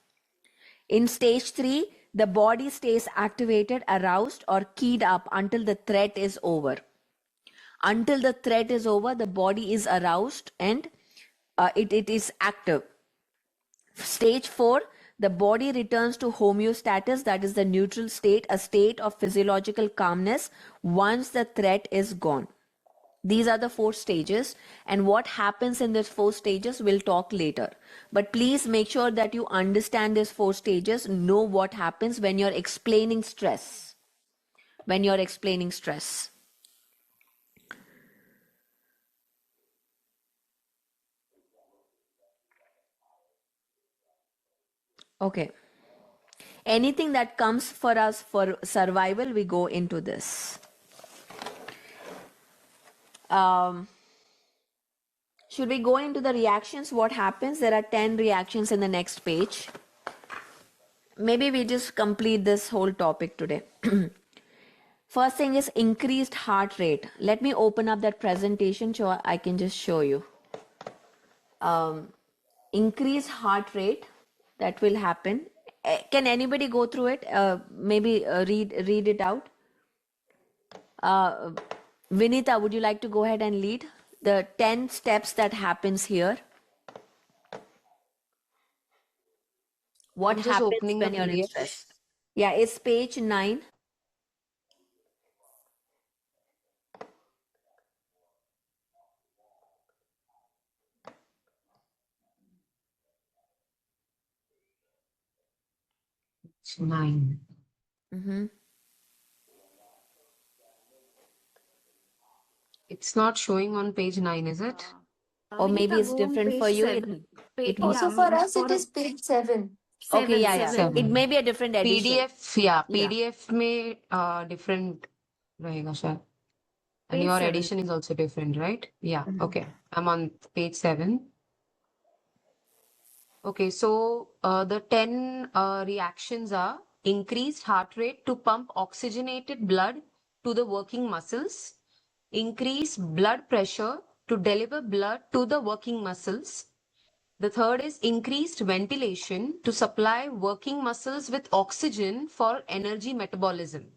In stage 3, the body stays activated, aroused, or keyed up until the threat is over. Until the threat is over, the body is aroused and it is active. Stage 4, the body returns to homeostasis, that is the neutral state, a state of physiological calmness once the threat is gone. These are the 4 stages, and what happens in these 4 stages we'll talk later. But please make sure that you understand these 4 stages, know what happens when you're explaining stress. Okay. Anything that comes for us for survival, we go into this. Should we go into the reactions? What happens? There are 10 reactions in the next page. Maybe we just complete this whole topic today. First thing is increased heart rate. Let me open up that presentation so I can just show you. Increased heart rate, that will happen. Can anybody go through it? Maybe read it out. Vinita, would you like to go ahead and lead the 10 steps that happens here? What I'm just happens opening the when you're in PDF. stress? Yeah, it's page 9. It's 9. Mm-hmm. It's not showing on page 9, is it? Or maybe Vinita, it's go on different for page you. 7. It Also, was for us, it is page 7. okay. 7, Yeah, 7. it 7. may be a different edition. PDF, yeah, Yeah. PDF में different रहेगा शायद. And Page your 7. edition is also different, right? Yeah, Mhm. okay. I'm on page 7. Okay, so the 10 reactions are increased heart rate to pump oxygenated blood to the working muscles, increased blood pressure to deliver blood to the working muscles. The third is increased ventilation to supply working muscles with oxygen for energy metabolism.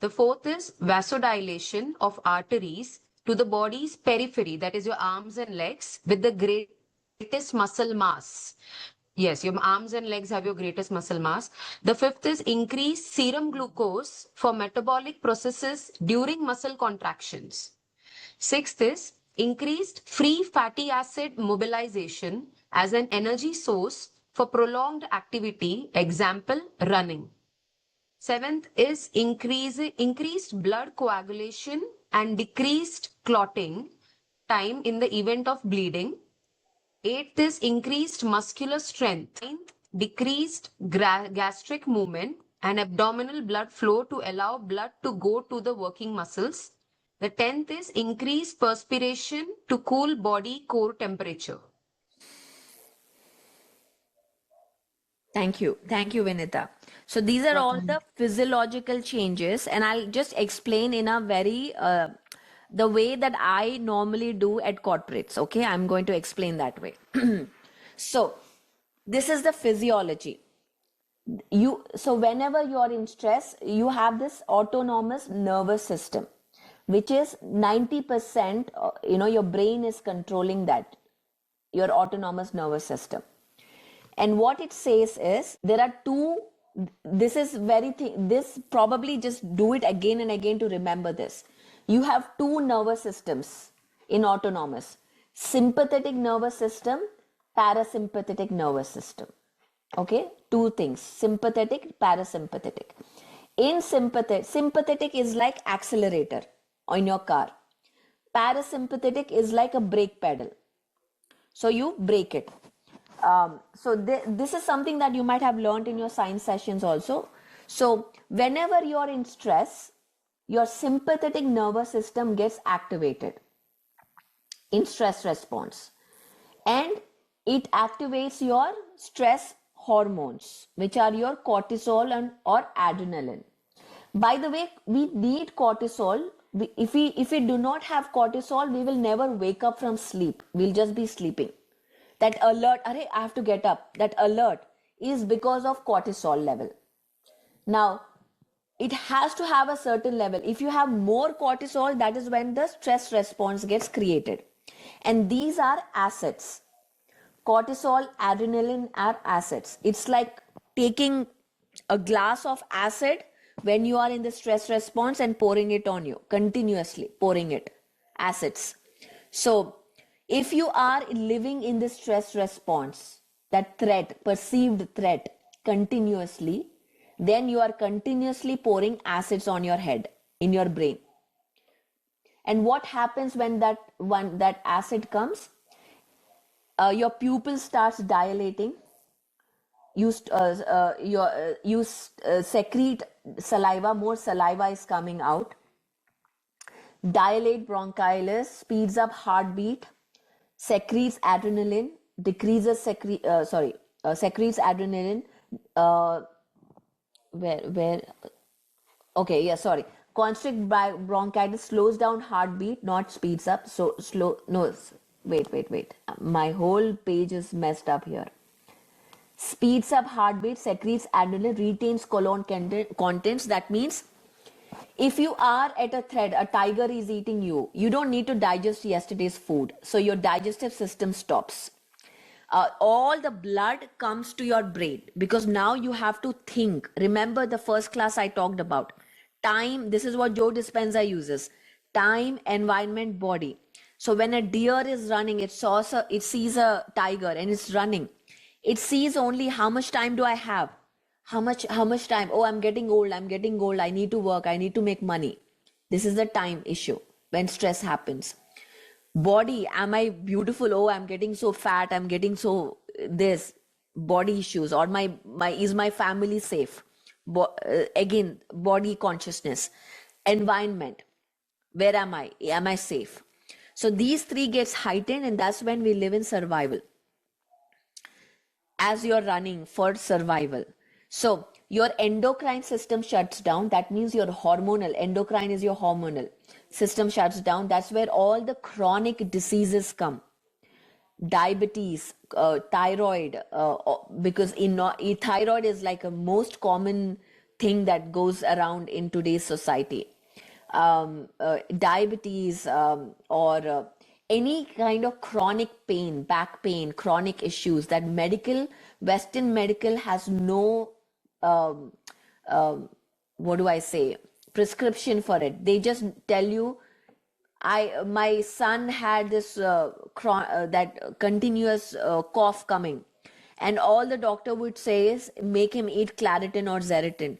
The fourth is vasodilation of arteries to the body's periphery, that is your arms and legs, with the greatest muscle mass. Yes, your arms and legs have your greatest muscle mass. The fifth is increased serum glucose for metabolic processes during muscle contractions. Sixth is increased free fatty acid mobilization as an energy source for prolonged activity, example, running. Seventh is increased blood coagulation and decreased clotting time in the event of bleeding. Eighth is increased muscular strength. Ninth, decreased gastric movement and abdominal blood flow to allow blood to go to the working muscles. The 10th is increased perspiration to cool body core temperature. Thank you, Vinita. So these are all the physiological changes, and I'll just explain in a very the way that I normally do at corporates. Okay, I'm going to explain that way. So this is the physiology. So whenever you are in stress, you have this autonomous nervous system, which is 90%. Your brain is controlling that, your autonomous nervous system. And what it says is there are two. This is this probably just do it again and again to remember this. You have two nervous systems in autonomous: sympathetic nervous system, parasympathetic nervous system. Okay, two things: sympathetic, parasympathetic. In sympathetic is like accelerator on your car. Parasympathetic is like a brake pedal. So you brake it. This is something that you might have learned in your science sessions also. So whenever you're in stress, your sympathetic nervous system gets activated in stress response, and it activates your stress hormones, which are your cortisol or adrenaline. By the way, we need cortisol. If we do not have cortisol, we will never wake up from sleep. We'll just be sleeping. That alert, I have to get up. That alert is because of cortisol level. Now, it has to have a certain level. If you have more cortisol, that is when the stress response gets created. And these are assets. Cortisol, adrenaline are assets. It's like taking a glass of acid when you are in the stress response and pouring it on you, continuously pouring it, assets. So if you are living in the stress response, that threat, perceived threat, continuously, then you are continuously pouring acids on your head, in your brain. And what happens when that acid comes? Your pupil starts dilating, secrete saliva, more saliva is coming out. Dilate bronchioles, speeds up heartbeat, secretes adrenaline, secretes adrenaline. Where Okay, yeah, sorry. Constrict bronchitis slows down heartbeat, not speeds up. So slow. No, wait. My whole page is messed up here. Speeds up heartbeat, secretes adrenaline, retains colon contents. That means if you are at a threat, a tiger is eating you, you don't need to digest yesterday's food. So your digestive system stops. All the blood comes to your brain because now you have to think. Remember the first class I talked about. Time, this is what Joe Dispenza uses. Time, environment, body. So when a deer is running, it sees a tiger and it's running. It sees only how much time do I have? How much time? Oh, I'm getting old. I need to work. I need to make money. This is the time issue when stress happens. Body, am I beautiful? Oh, I'm getting so fat. I'm getting so this body issues. Or is my family safe? Again, body consciousness. Environment, where am I? Am I safe? So these three gets heightened, and that's when we live in survival. As you're running for survival. So your endocrine system shuts down. That means your hormonal, endocrine is your hormonal system shuts down. That's where all the chronic diseases come. Diabetes, thyroid, because thyroid is like a most common thing that goes around in today's society. Diabetes or any kind of chronic pain, back pain, chronic issues that Western medical has no, what do I say, prescription for it. They just tell you, my son had this that continuous cough coming, and all the doctor would say is make him eat Claritin or Zyrtec.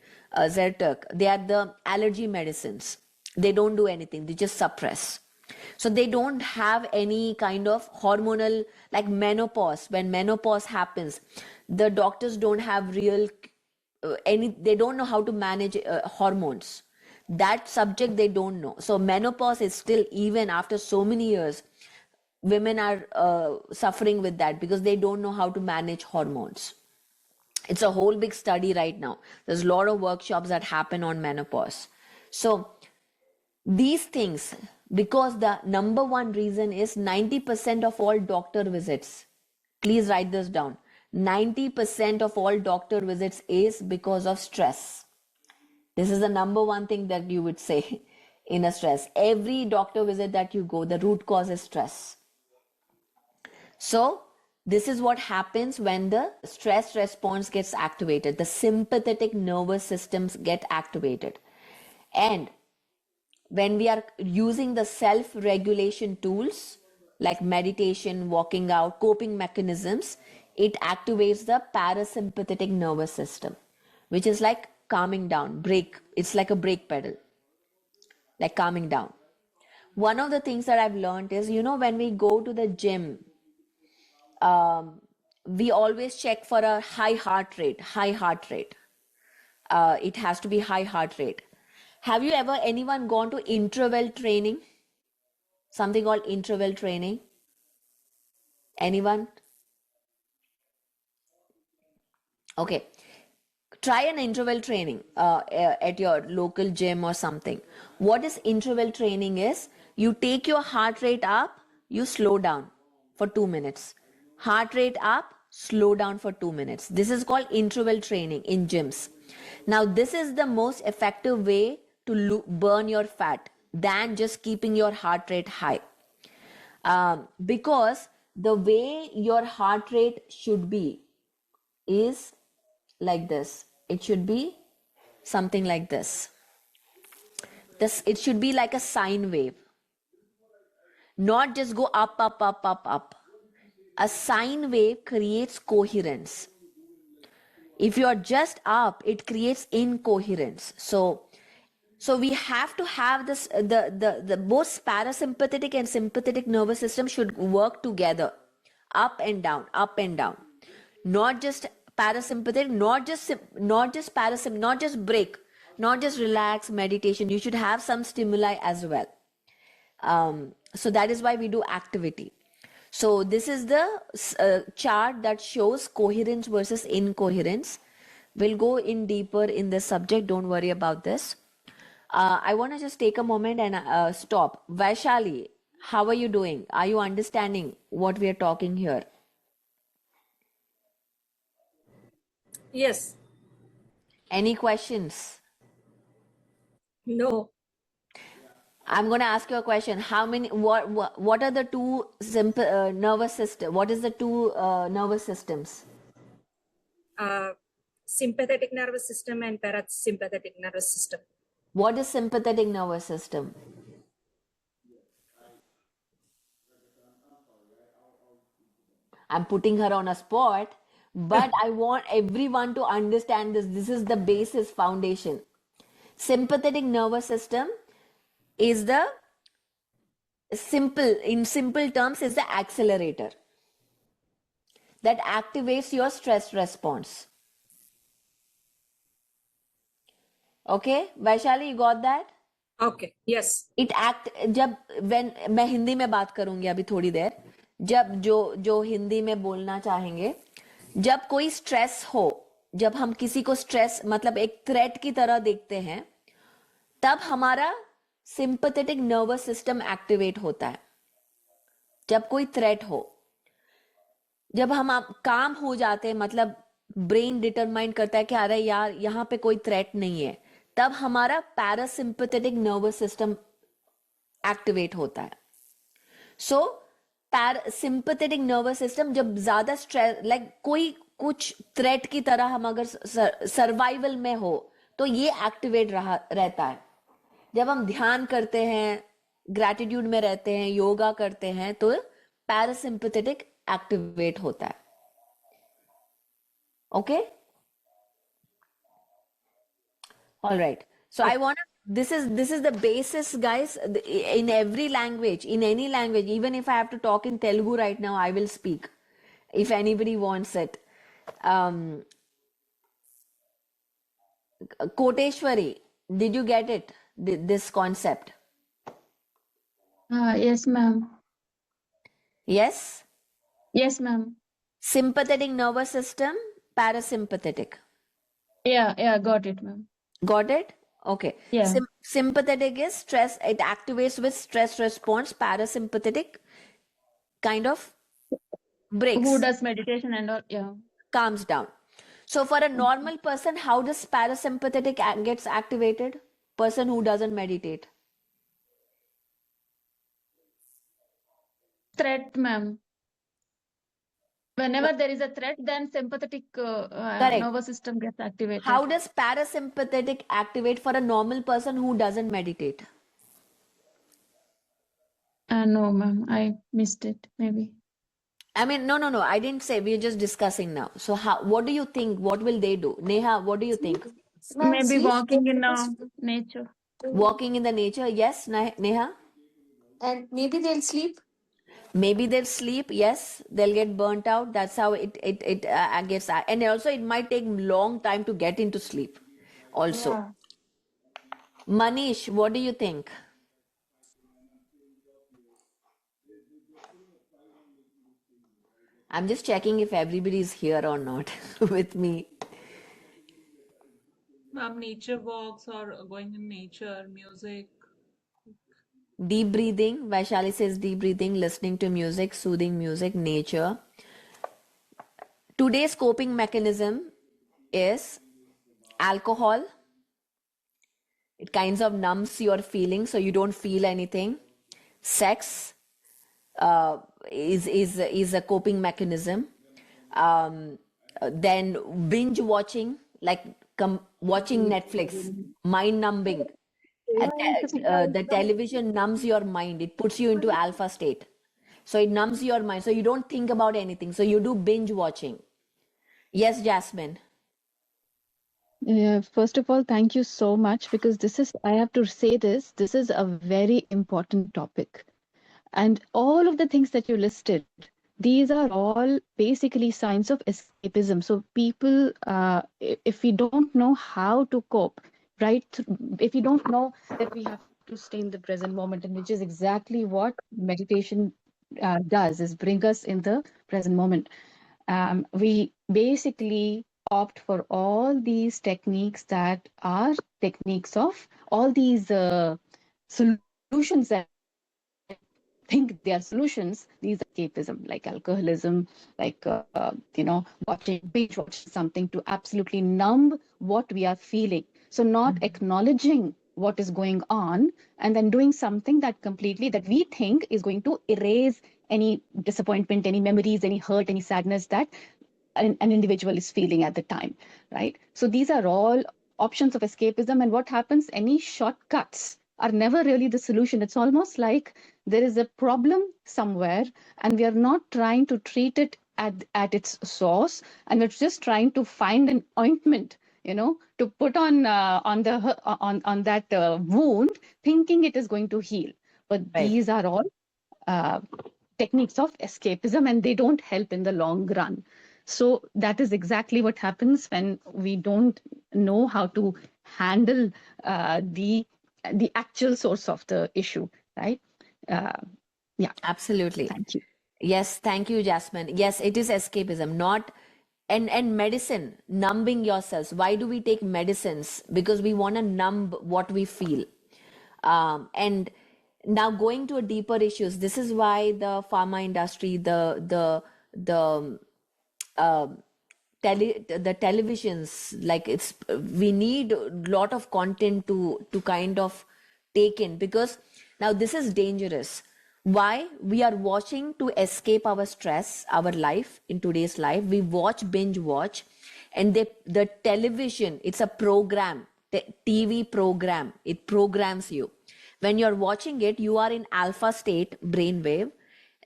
They are the allergy medicines. They don't do anything. They just suppress. So they don't have any kind of hormonal, like menopause. When menopause happens, the doctors don't have real they don't know how to manage hormones. That subject they don't know. So menopause is still, even after so many years, women are suffering with that because they don't know how to manage hormones. It's a whole big study right now. There's a lot of workshops that happen on menopause. So these things, because the number one reason is 90% of all doctor visits. Please write this down. 90% of all doctor visits is because of stress. This is the number one thing that you would say in a stress. Every doctor visit that you go, the root cause is stress. So this is what happens when the stress response gets activated. The sympathetic nervous systems get activated. And when we are using the self-regulation tools like meditation, walking out, coping mechanisms, it activates the parasympathetic nervous system, which is like calming down, brake. It's like a brake pedal, like calming down. One of the things that I've learned is, when we go to the gym, we always check for a high heart rate. It has to be high heart rate. Have you ever, anyone gone to interval training? Something called interval training? Anyone? Okay. Try an interval training at your local gym or something. What is interval training is, you take your heart rate up, you slow down for 2 minutes. Heart rate up, slow down for 2 minutes. This is called interval training in gyms. Now, this is the most effective way to burn your fat than just keeping your heart rate high. Because the way your heart rate should be is like this. It should be something like this. It should be like a sine wave. Not just go up, up, up, up, up. A sine wave creates coherence. If you are just up, it creates incoherence. So we have to have this, the both parasympathetic and sympathetic nervous system should work together, up and down, up and down. Not just parasympathetic, not just parasympathetic, not just break, not just relax, meditation. You should have some stimuli as well. So that is why we do activity. So this is the chart that shows coherence versus incoherence. We'll go in deeper in this subject. Don't worry about this. I want to just take a moment and stop. Vaishali, how are you doing? Are you understanding what we are talking here? Yes. Any questions? No. I'm going to ask you a question. What are the two simple nervous system? What is the two nervous systems? Sympathetic nervous system and parasympathetic nervous system. What is sympathetic nervous system? I'm putting her on a spot, but I want everyone to understand this. This is the basis foundation. Sympathetic nervous system is the in simple terms, is the accelerator that activates your stress response. Okay, Vaishali, you got that? Okay. Yes. जब मैं हिंदी में बात करूंगी अभी थोड़ी देर, जब जो हिंदी में बोलना चाहेंगे, जब कोई स्ट्रेस हो, जब हम किसी को स्ट्रेस मतलब एक थ्रेट की तरह देखते हैं, तब हमारा सिंपैथेटिक नर्वस सिस्टम एक्टिवेट होता है. जब कोई थ्रेट हो, जब हम काम हो जाते हैं, मतलब ब्रेन डिटरमाइन करता है कि अरे यार यहाँ पे कोई थ्रेट नहीं है, तब हमारा पैरासिम्पैथेटिक नर्वस सिस्टम एक्टिवेट होता है. सो सिंपैथेटिक नर्वस सिस्टम जब ज्यादा स्ट्रेस, लाइक कोई कुछ थ्रेट की तरह हम अगर सर्वाइवल में हो, तो ये एक्टिवेट रहता है. जब हम ध्यान करते हैं, ग्रैटिट्यूड में रहते हैं, योगा करते हैं, तो पैरासिम्पैथेटिक एक्टिवेट होता है. Okay, all right. So I want to, this is the basis, guys. In every language, in any language, even if I have to talk in Telugu right now, I will speak if anybody wants it. Koteshwari, did you get it? This concept? Yes, ma'am. Yes? Yes, ma'am. Sympathetic nervous system, parasympathetic. Yeah, got it, ma'am. Got it? Okay. Yeah. Sympathetic is stress, it activates with stress response. Parasympathetic kind of breaks. Who does meditation and all? Yeah. Calms down. So for a normal person, how does parasympathetic gets activated? Person who doesn't meditate. Threat, ma'am. Whenever there is a threat, then sympathetic nervous system gets activated. How does parasympathetic activate for a normal person who doesn't meditate? No, ma'am. I missed it, maybe. I mean, no. I didn't say. We're just discussing now. So what do you think? What will they do? Neha, what do you think? Maybe walking in nature. Walking in the nature, yes, Neha? And maybe they'll sleep. Maybe they'll sleep, yes, they'll get burnt out. That's how it gets, and also it might take long time to get into sleep also. Yeah. Manish, what do you think? I'm just checking if everybody's here or not with me. Ma'am, nature walks or going in nature, music. Deep breathing. Vaishali says deep breathing, listening to music, soothing music, nature. Today's coping mechanism is alcohol. It kinds of numbs your feelings so you don't feel anything. Sex is a coping mechanism. Then binge watching, like watching Netflix, mind numbing. The television numbs your mind. It puts you into alpha state. So it numbs your mind. So you don't think about anything. So you do binge watching. Yes, Jasmine. Yeah, first of all, thank you so much, because I have to say this is a very important topic. And all of the things that you listed, these are all basically signs of escapism. So people, if we don't know how to cope, right? If you don't know that we have to stay in the present moment, and which is exactly what meditation does, is bring us in the present moment. We basically opt for all these techniques that are techniques of all these solutions that think they are solutions. These are escapism, like alcoholism, like binge watching something to absolutely numb what we are feeling. So not acknowledging what is going on and then doing something that we think is going to erase any disappointment, any memories, any hurt, any sadness that an individual is feeling at the time, right? So these are all options of escapism. And what happens, any shortcuts are never really the solution. It's almost like there is a problem somewhere and we are not trying to treat it at its source, and we're just trying to find an ointment, to put on that wound, thinking it is going to heal. But Right. these are all techniques of escapism, and they don't help in the long run. So that is exactly what happens when we don't know how to handle the actual source of the issue, right? Yeah. Absolutely. Thank you. Yes, thank you, Jasmine. Yes, it is escapism, not and medicine, numbing yourselves. Why do we take medicines? Because we want to numb what we feel. And now going to a deeper issues, this is why the pharma industry, the televisions, like we need a lot of content to kind of take in, because now this is dangerous. Why? We are watching to escape our stress, our life in today's life. We binge watch, and the television, it's a program, TV program. It programs you. When you're watching it, you are in alpha state brainwave.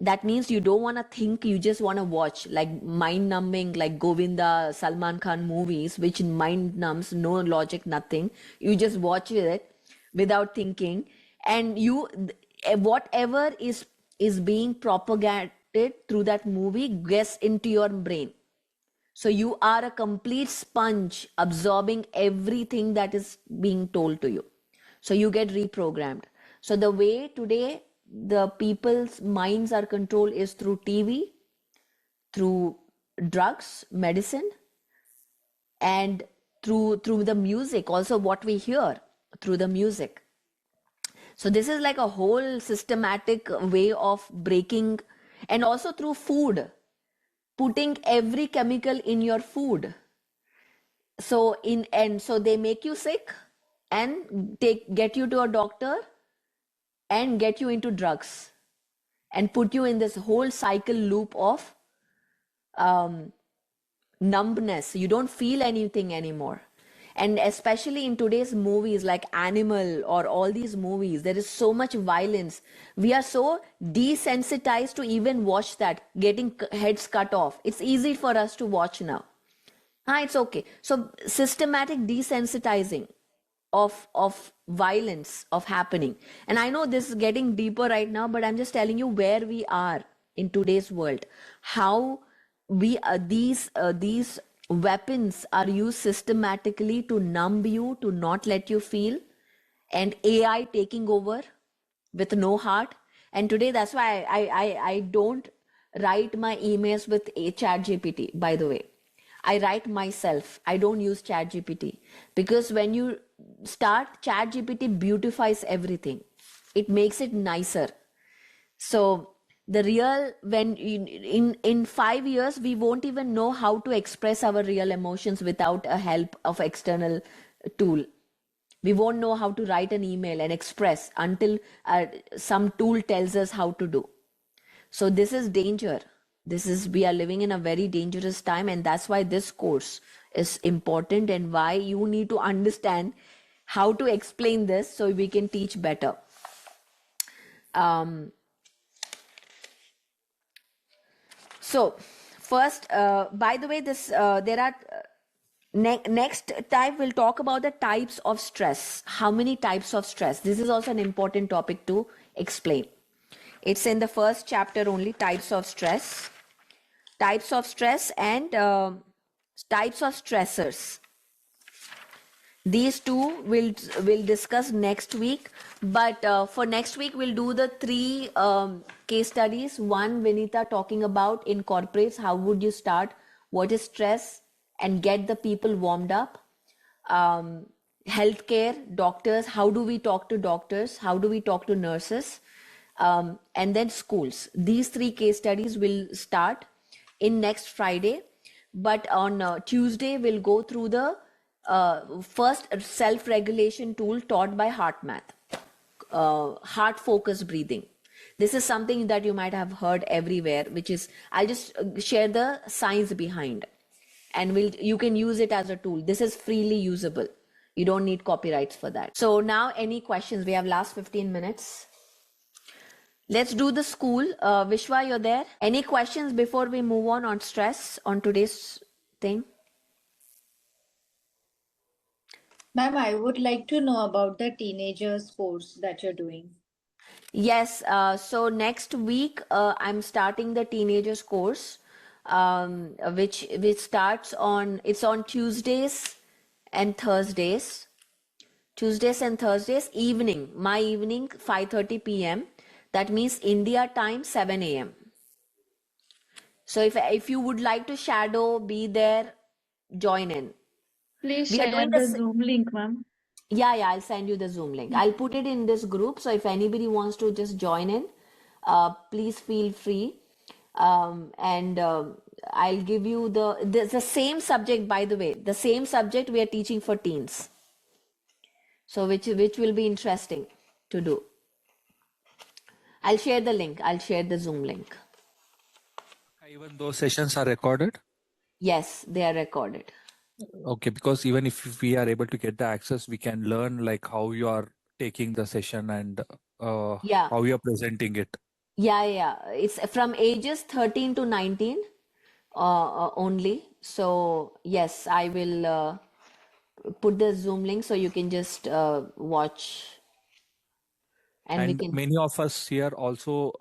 That means you don't want to think, you just want to watch, like mind numbing, like Govinda, Salman Khan movies, which mind numbs, no logic, nothing. You just watch it without thinking, and whatever is being propagated through that movie gets into your brain. So you are a complete sponge absorbing everything that is being told to you. So you get reprogrammed. So the way today the people's minds are controlled is through TV, through drugs, medicine, and through the music, also what we hear through the music. So this is like a whole systematic way of breaking, and also through food, putting every chemical in your food. So so they make you sick and get you to a doctor and get you into drugs and put you in this whole cycle loop of numbness. You don't feel anything anymore. And especially in today's movies like Animal or all these movies, there is so much violence. We are so desensitized to even watch that, getting heads cut off. It's easy for us to watch now. It's okay. So systematic desensitizing of violence of happening. And I know this is getting deeper right now, but I'm just telling you where we are in today's world. How these weapons are used systematically to numb you, to not let you feel, and AI taking over with no heart. And today, that's why I don't write my emails with ChatGPT, by the way. I write myself. I don't use ChatGPT, because when you start, ChatGPT beautifies everything. It makes it nicer. So the real, when in 5 years, we won't even know how to express our real emotions without a help of external tool. We won't know how to write an email and express until some tool tells us how to do. So this is danger. We are living in a very dangerous time, and that's why this course is important, and why you need to understand how to explain this so we can teach better. So first, by the way, there are next type, we'll talk about the types of stress. How many types of stress? This is also an important topic to explain. It's in the first chapter only, types of stress. types of stress and types of stressors. These two will discuss next week, but for next week we'll do the three case studies. One, Vinita talking about in corporates, how would you start, what is stress, and get the people warmed up. Healthcare, doctors, how do we talk to doctors, how do we talk to nurses, and then schools. These three case studies will start in next Friday, but on Tuesday we'll go through the first self-regulation tool taught by HeartMath, heart focused breathing. This is something that you might have heard everywhere, which is, I'll just share the science behind, and you can use it as a tool. This is freely usable. You don't need copyrights for that. So now, any questions? We have last 15 minutes. Let's do the school. Vishwa, you're there. Any questions before we move on stress on today's thing? Ma'am, I would like to know about the teenagers course that you're doing. Yes. So next week, I'm starting the teenagers course, which starts on, it's on Tuesdays and Thursdays. Tuesdays and Thursdays evening, my evening, 5:30 p.m. That means India time, 7 a.m. So if you would like to shadow, be there, join in. Please We are share doing the this. Zoom link, ma'am. Yeah, I'll send you the Zoom link. I'll put it in this group. So if anybody wants to just join in, please feel free. And I'll give you the same subject, by the way, the same subject we are teaching for teens. So which will be interesting to do. I'll share the link. I'll share the Zoom link. Even those sessions are recorded? Yes, they are recorded. Okay, because even if we are able to get the access, we can learn like how you are taking the session and Yeah. how you are presenting it. Yeah. It's from ages 13 to 19 only. So yes, I will put the Zoom link so you can just watch, and we And can. many of us here also,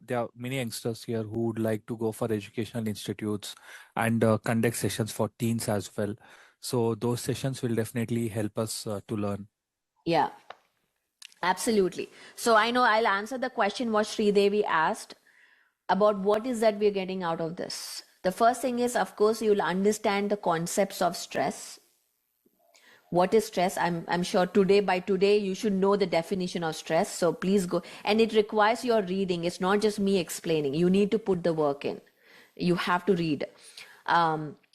there are many youngsters here who would like to go for educational institutes and conduct sessions for teens as well. So those sessions will definitely help us to learn. Yeah, absolutely. So I know I'll answer the question what Sridevi asked about what is that we're getting out of this. The first thing is, of course, you'll understand the concepts of stress. What is stress? I'm sure by today you should know the definition of stress. So please go, and it requires your reading. It's not just me explaining. You need to put the work in. You have to read.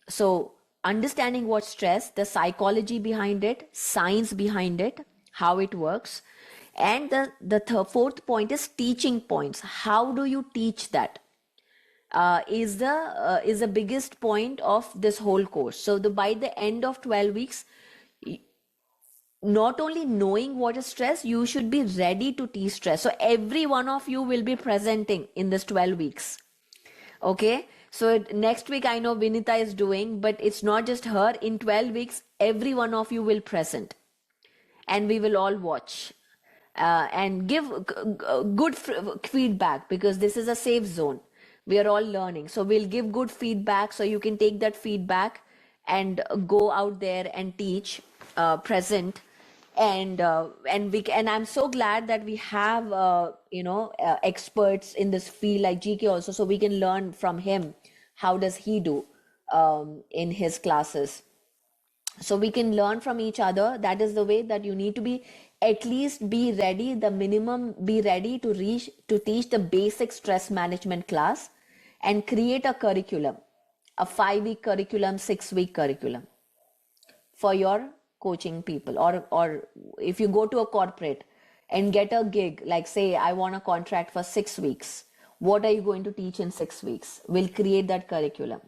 So understanding what stress, the psychology behind it, science behind it, how it works, and the fourth point is teaching points. How do you teach that? Is the biggest point of this whole course. So by the end of 12 weeks, not only knowing what is stress, you should be ready to teach stress. So every one of you will be presenting in this 12 weeks. Okay. So next week, I know Vinita is doing, but it's not just her. In 12 weeks, every one of you will present, and we will all watch and give good feedback, because this is a safe zone. We are all learning. So we'll give good feedback, so you can take that feedback and go out there and teach, present. And I'm so glad that we have experts in this field like GK also, so we can learn from him. How does he do in his classes? So we can learn from each other. That is the way that you need to be, at least be ready, the minimum, be ready to teach the basic stress management class, and create a curriculum, a 5-week curriculum, 6-week curriculum for your coaching people. Or if you go to a corporate and get a gig, like say I want a contract for 6 weeks, what are you going to teach in 6 weeks? We'll create that curriculum.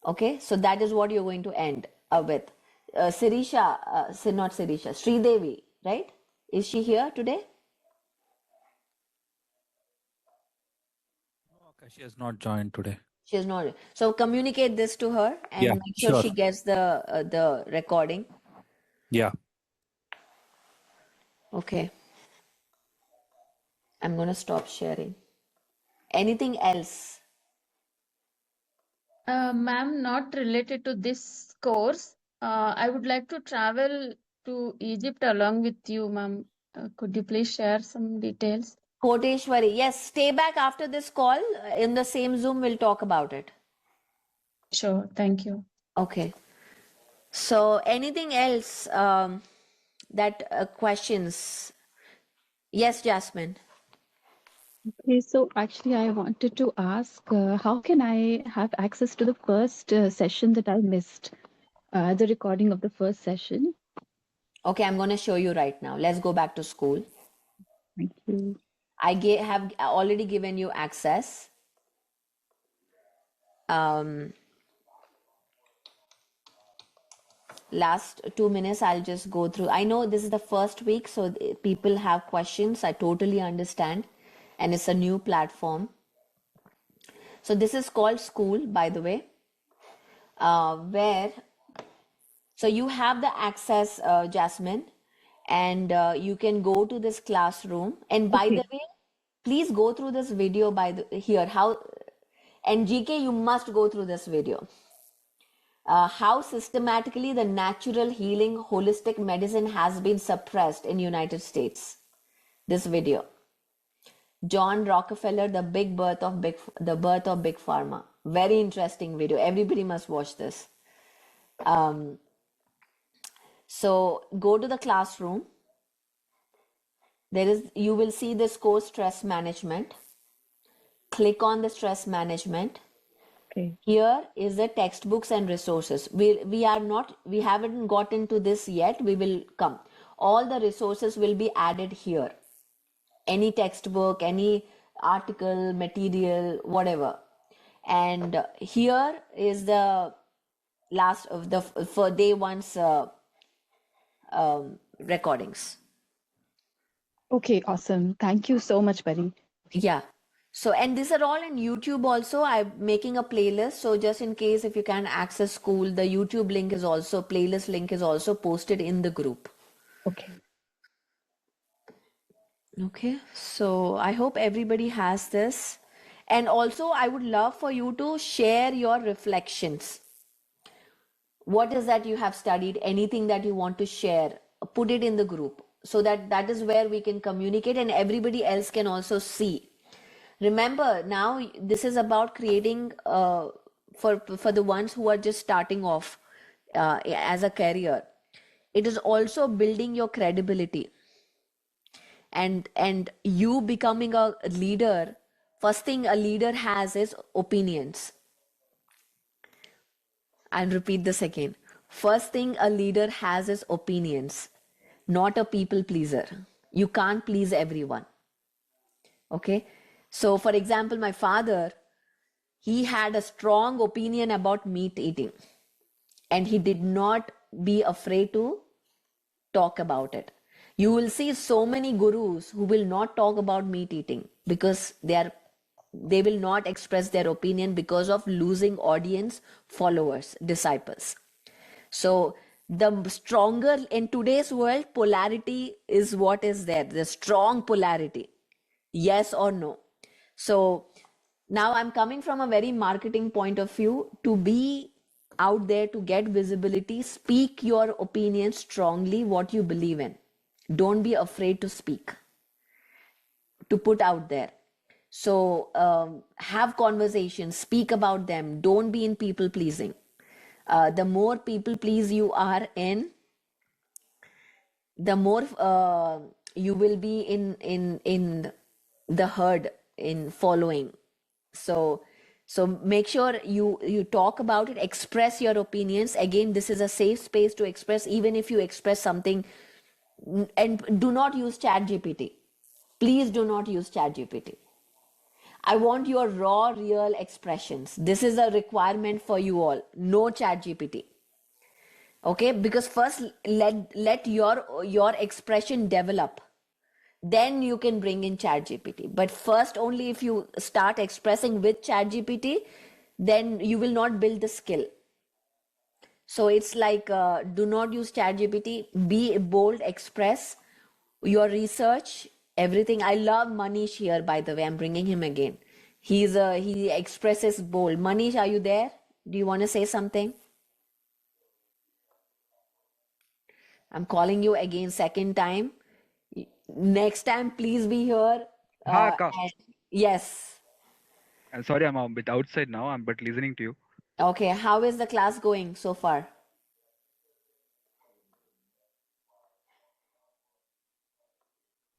Okay, so that is what you're going to end with. Sirisha, not Sirisha, Sridevi, right? Is she here today? Okay, she has not joined today. She is not. So communicate this to her and Yeah, make sure sure. she gets the recording. Yeah. Okay. I'm going to stop sharing. Anything else? Ma'am, not related to this course. I would like to travel to Egypt along with you, ma'am. Could you please share some details? Koteshwari, yes, stay back after this call. In the same Zoom, we'll talk about it. Sure, thank you. Okay. So, anything else that questions? Yes, Jasmine. Okay, so actually, I wanted to ask, how can I have access to the first session that I missed, the recording of the first session? Okay, I'm going to show you right now. Let's go back to school. Thank you. I have already given you access. Last 2 minutes, I'll just go through. I know this is the first week, so people have questions. I totally understand. And it's a new platform. So this is called school, by the way, so you have the access, Jasmine, and you can go to this classroom. And by the way, please go through this video here. And GK, you must go through this video. How systematically the natural healing holistic medicine has been suppressed in United States. This video. John Rockefeller, the birth of big pharma. Very interesting video. Everybody must watch this. So go to the classroom. You will see this course, stress management. Click on the stress management. Okay. Here is the textbooks and resources. We haven't got into this yet. We will come. All the resources will be added here. Any textbook, any article, material, whatever. And here is the last of for day one's recordings. Okay, awesome. Thank you so much, Pari. Yeah. So, and these are all in YouTube also. I'm making a playlist. So just in case if you can access school, the YouTube playlist link is also posted in the group. Okay. Okay. So I hope everybody has this. And also I would love for you to share your reflections. What is that you have studied? Anything that you want to share, put it in the group so that is where we can communicate and everybody else can also see. Remember, now this is about creating for the ones who are just starting off as a career. It is also building your credibility and you becoming a leader. First thing a leader has is opinions. I'll repeat this again. First thing a leader has is opinions, not a people pleaser. You can't please everyone. Okay. So, for example, my father, he had a strong opinion about meat eating and he did not be afraid to talk about it. You will see so many gurus who will not talk about meat eating because they will not express their opinion because of losing audience, followers, disciples. So the stronger in today's world, polarity is what is there, the strong polarity, yes or no. So now I'm coming from a very marketing point of view. To be out there, to get visibility, speak your opinion strongly, what you believe in. Don't be afraid to speak, to put out there. So have conversations, speak about them. Don't be in people pleasing. The more people please you are in, the more you will be in the herd, in following. So make sure you talk about it, express your opinions. Again, this is a safe space to express, even if you express something. And do not use ChatGPT. Please do not use ChatGPT. I want your raw, real expressions. This is a requirement for you all. No ChatGPT. Okay, because first let your expression develop. Then you can bring in ChatGPT. But first, only if you start expressing with ChatGPT, then you will not build the skill. So it's like, do not use ChatGPT. Be bold, express your research, everything. I love Manish here, by the way. I'm bringing him again. He expresses bold. Manish, are you there? do you want to say something? I'm calling you again second time. Next time, please be here. Ha, Akka. Yes. Sorry, I'm a bit outside now. I'm but listening to you. Okay. How is the class going so far?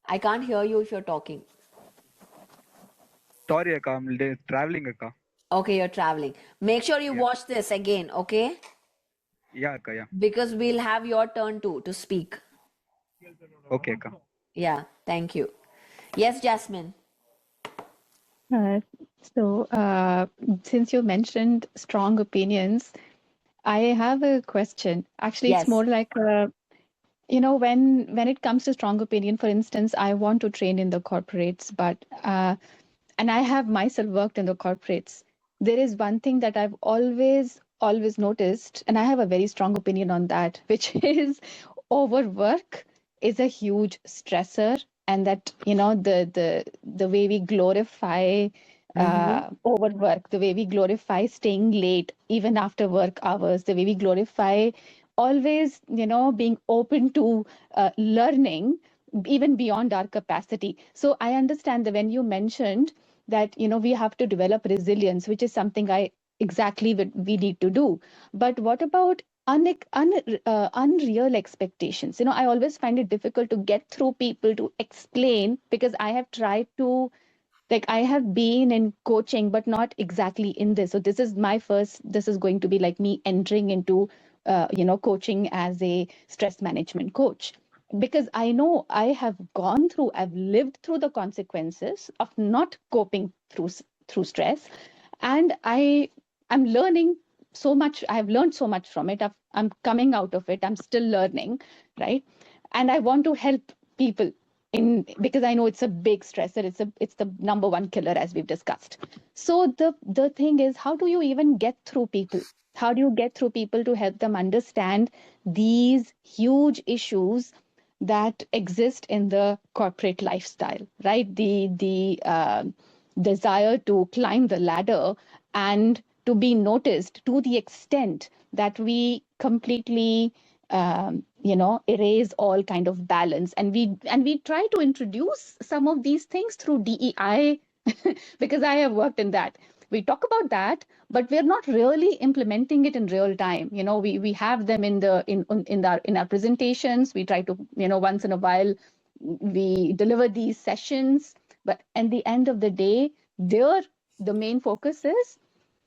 I can't hear you if you're talking. Sorry, Akka. I'm traveling, Akka. Okay, you're traveling. Make sure you Yeah. watch this again, okay? Yeah, Akka. Yeah. Because we'll have your turn too to speak. Okay, Akka. Yeah, thank you. Yes, Jasmine. Uh, since you mentioned strong opinions, I have a question. Actually, it's Yes. more like when it comes to strong opinion, for instance, I want to train in the corporates, but and I have myself worked in the corporates. There is one thing that I've always noticed, and I have a very strong opinion on that, which is overwork is a huge stressor, and that the way we glorify overwork, the way we glorify staying late even after work hours, the way we glorify always being open to learning even beyond our capacity. So I understand that when you mentioned that we have to develop resilience, which is something I exactly what we need to do. But what about unreal expectations? I always find it difficult to get through people to explain, because I have tried to, like, I have been in coaching but not exactly in this. So this is going to be like me entering into coaching as a stress management coach, because I know I have I've lived through the consequences of not coping through stress, and I'm learning so much. I've learned so much from it. I'm coming out of it. I'm still learning, right? And I want to help people because I know it's a big stressor. It's the number one killer, as we've discussed. So the thing is, how do you even get through people? How do you get through people to help them understand these huge issues that exist in the corporate lifestyle, right? The desire to climb the ladder and to be noticed to the extent that we completely erase all kind of balance, and we try to introduce some of these things through DEI because I have worked in that. We talk about that, but we're not really implementing it in real time. We have them in our presentations. We try to, once in a while we deliver these sessions, but at the end of the day, the main focus is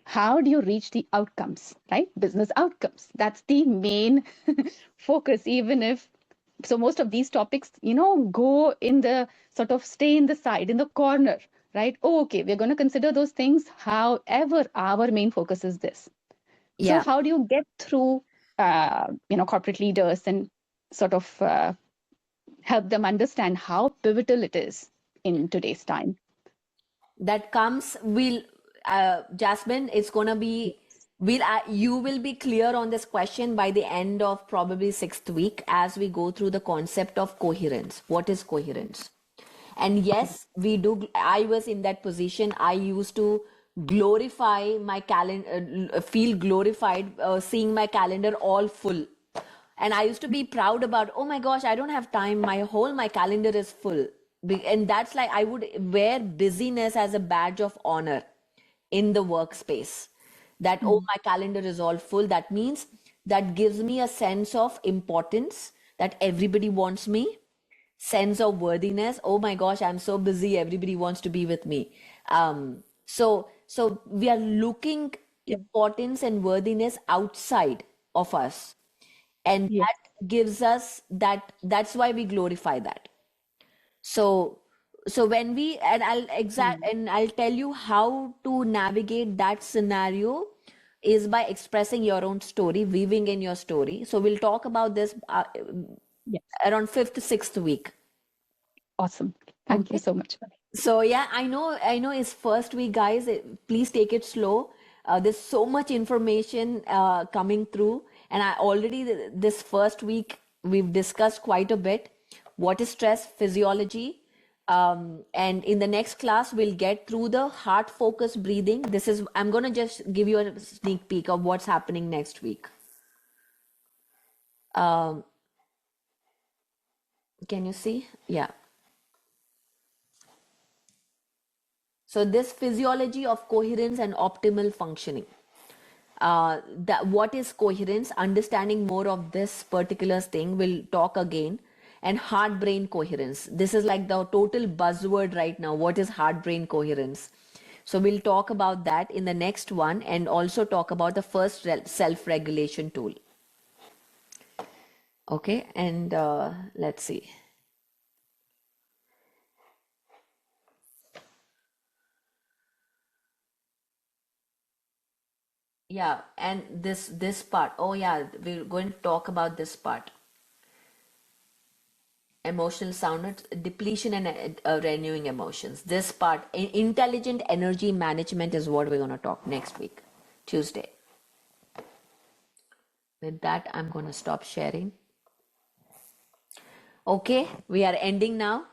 how do you reach the outcomes, right? Business outcomes. That's the main focus, even if so most of these topics, go in the sort of stay in the side, in the corner, right? Oh, okay, we're going to consider those things. However, our main focus is this. So Yeah. how do you get through, corporate leaders and sort of help them understand how pivotal it is in today's time? That comes, Jasmine, it's gonna be, you will be clear on this question by the end of probably 6th week as we go through the concept of coherence. What is coherence? And yes, we do. I was in that position. I used to glorify my calendar, feel glorified seeing my calendar all full. And I used to be proud about, oh my gosh, I don't have time. My calendar is full. And that's like, I would wear busyness as a badge of honor in the workspace. That, oh, my calendar is all full. That means that gives me a sense of importance, that everybody wants me, sense of worthiness. Oh my gosh, I'm so busy. Everybody wants to be with me. So we are looking importance and worthiness outside of us. And Yes. that gives us that's why we glorify that. So when we, and I'll tell you how to navigate that scenario is by expressing your own story, weaving in your story. So we'll talk about this Yes. around 5th, 6th week. Awesome. Thank you Okay. so much. So yeah, I know it's first week, guys. Please take it slow. There's so much information coming through, and I already this first week we've discussed quite a bit. What is stress physiology? And in the next class, we'll get through the heart focused breathing. I'm going to just give you a sneak peek of what's happening next week. Um, can you see? Yeah. So this physiology of coherence and optimal functioning. What is coherence? Understanding more of this particular thing, we'll talk again. And heart-brain coherence. This is like the total buzzword right now. What is heart-brain coherence? So we'll talk about that in the next one, and also talk about the first self-regulation tool. Okay, and let's see. Yeah, and this part. Oh yeah, we're going to talk about this part. Emotional sound depletion and renewing emotions. This part, intelligent energy management, is what we're going to talk next week, Tuesday. With that, I'm going to stop sharing. Okay, we are ending now.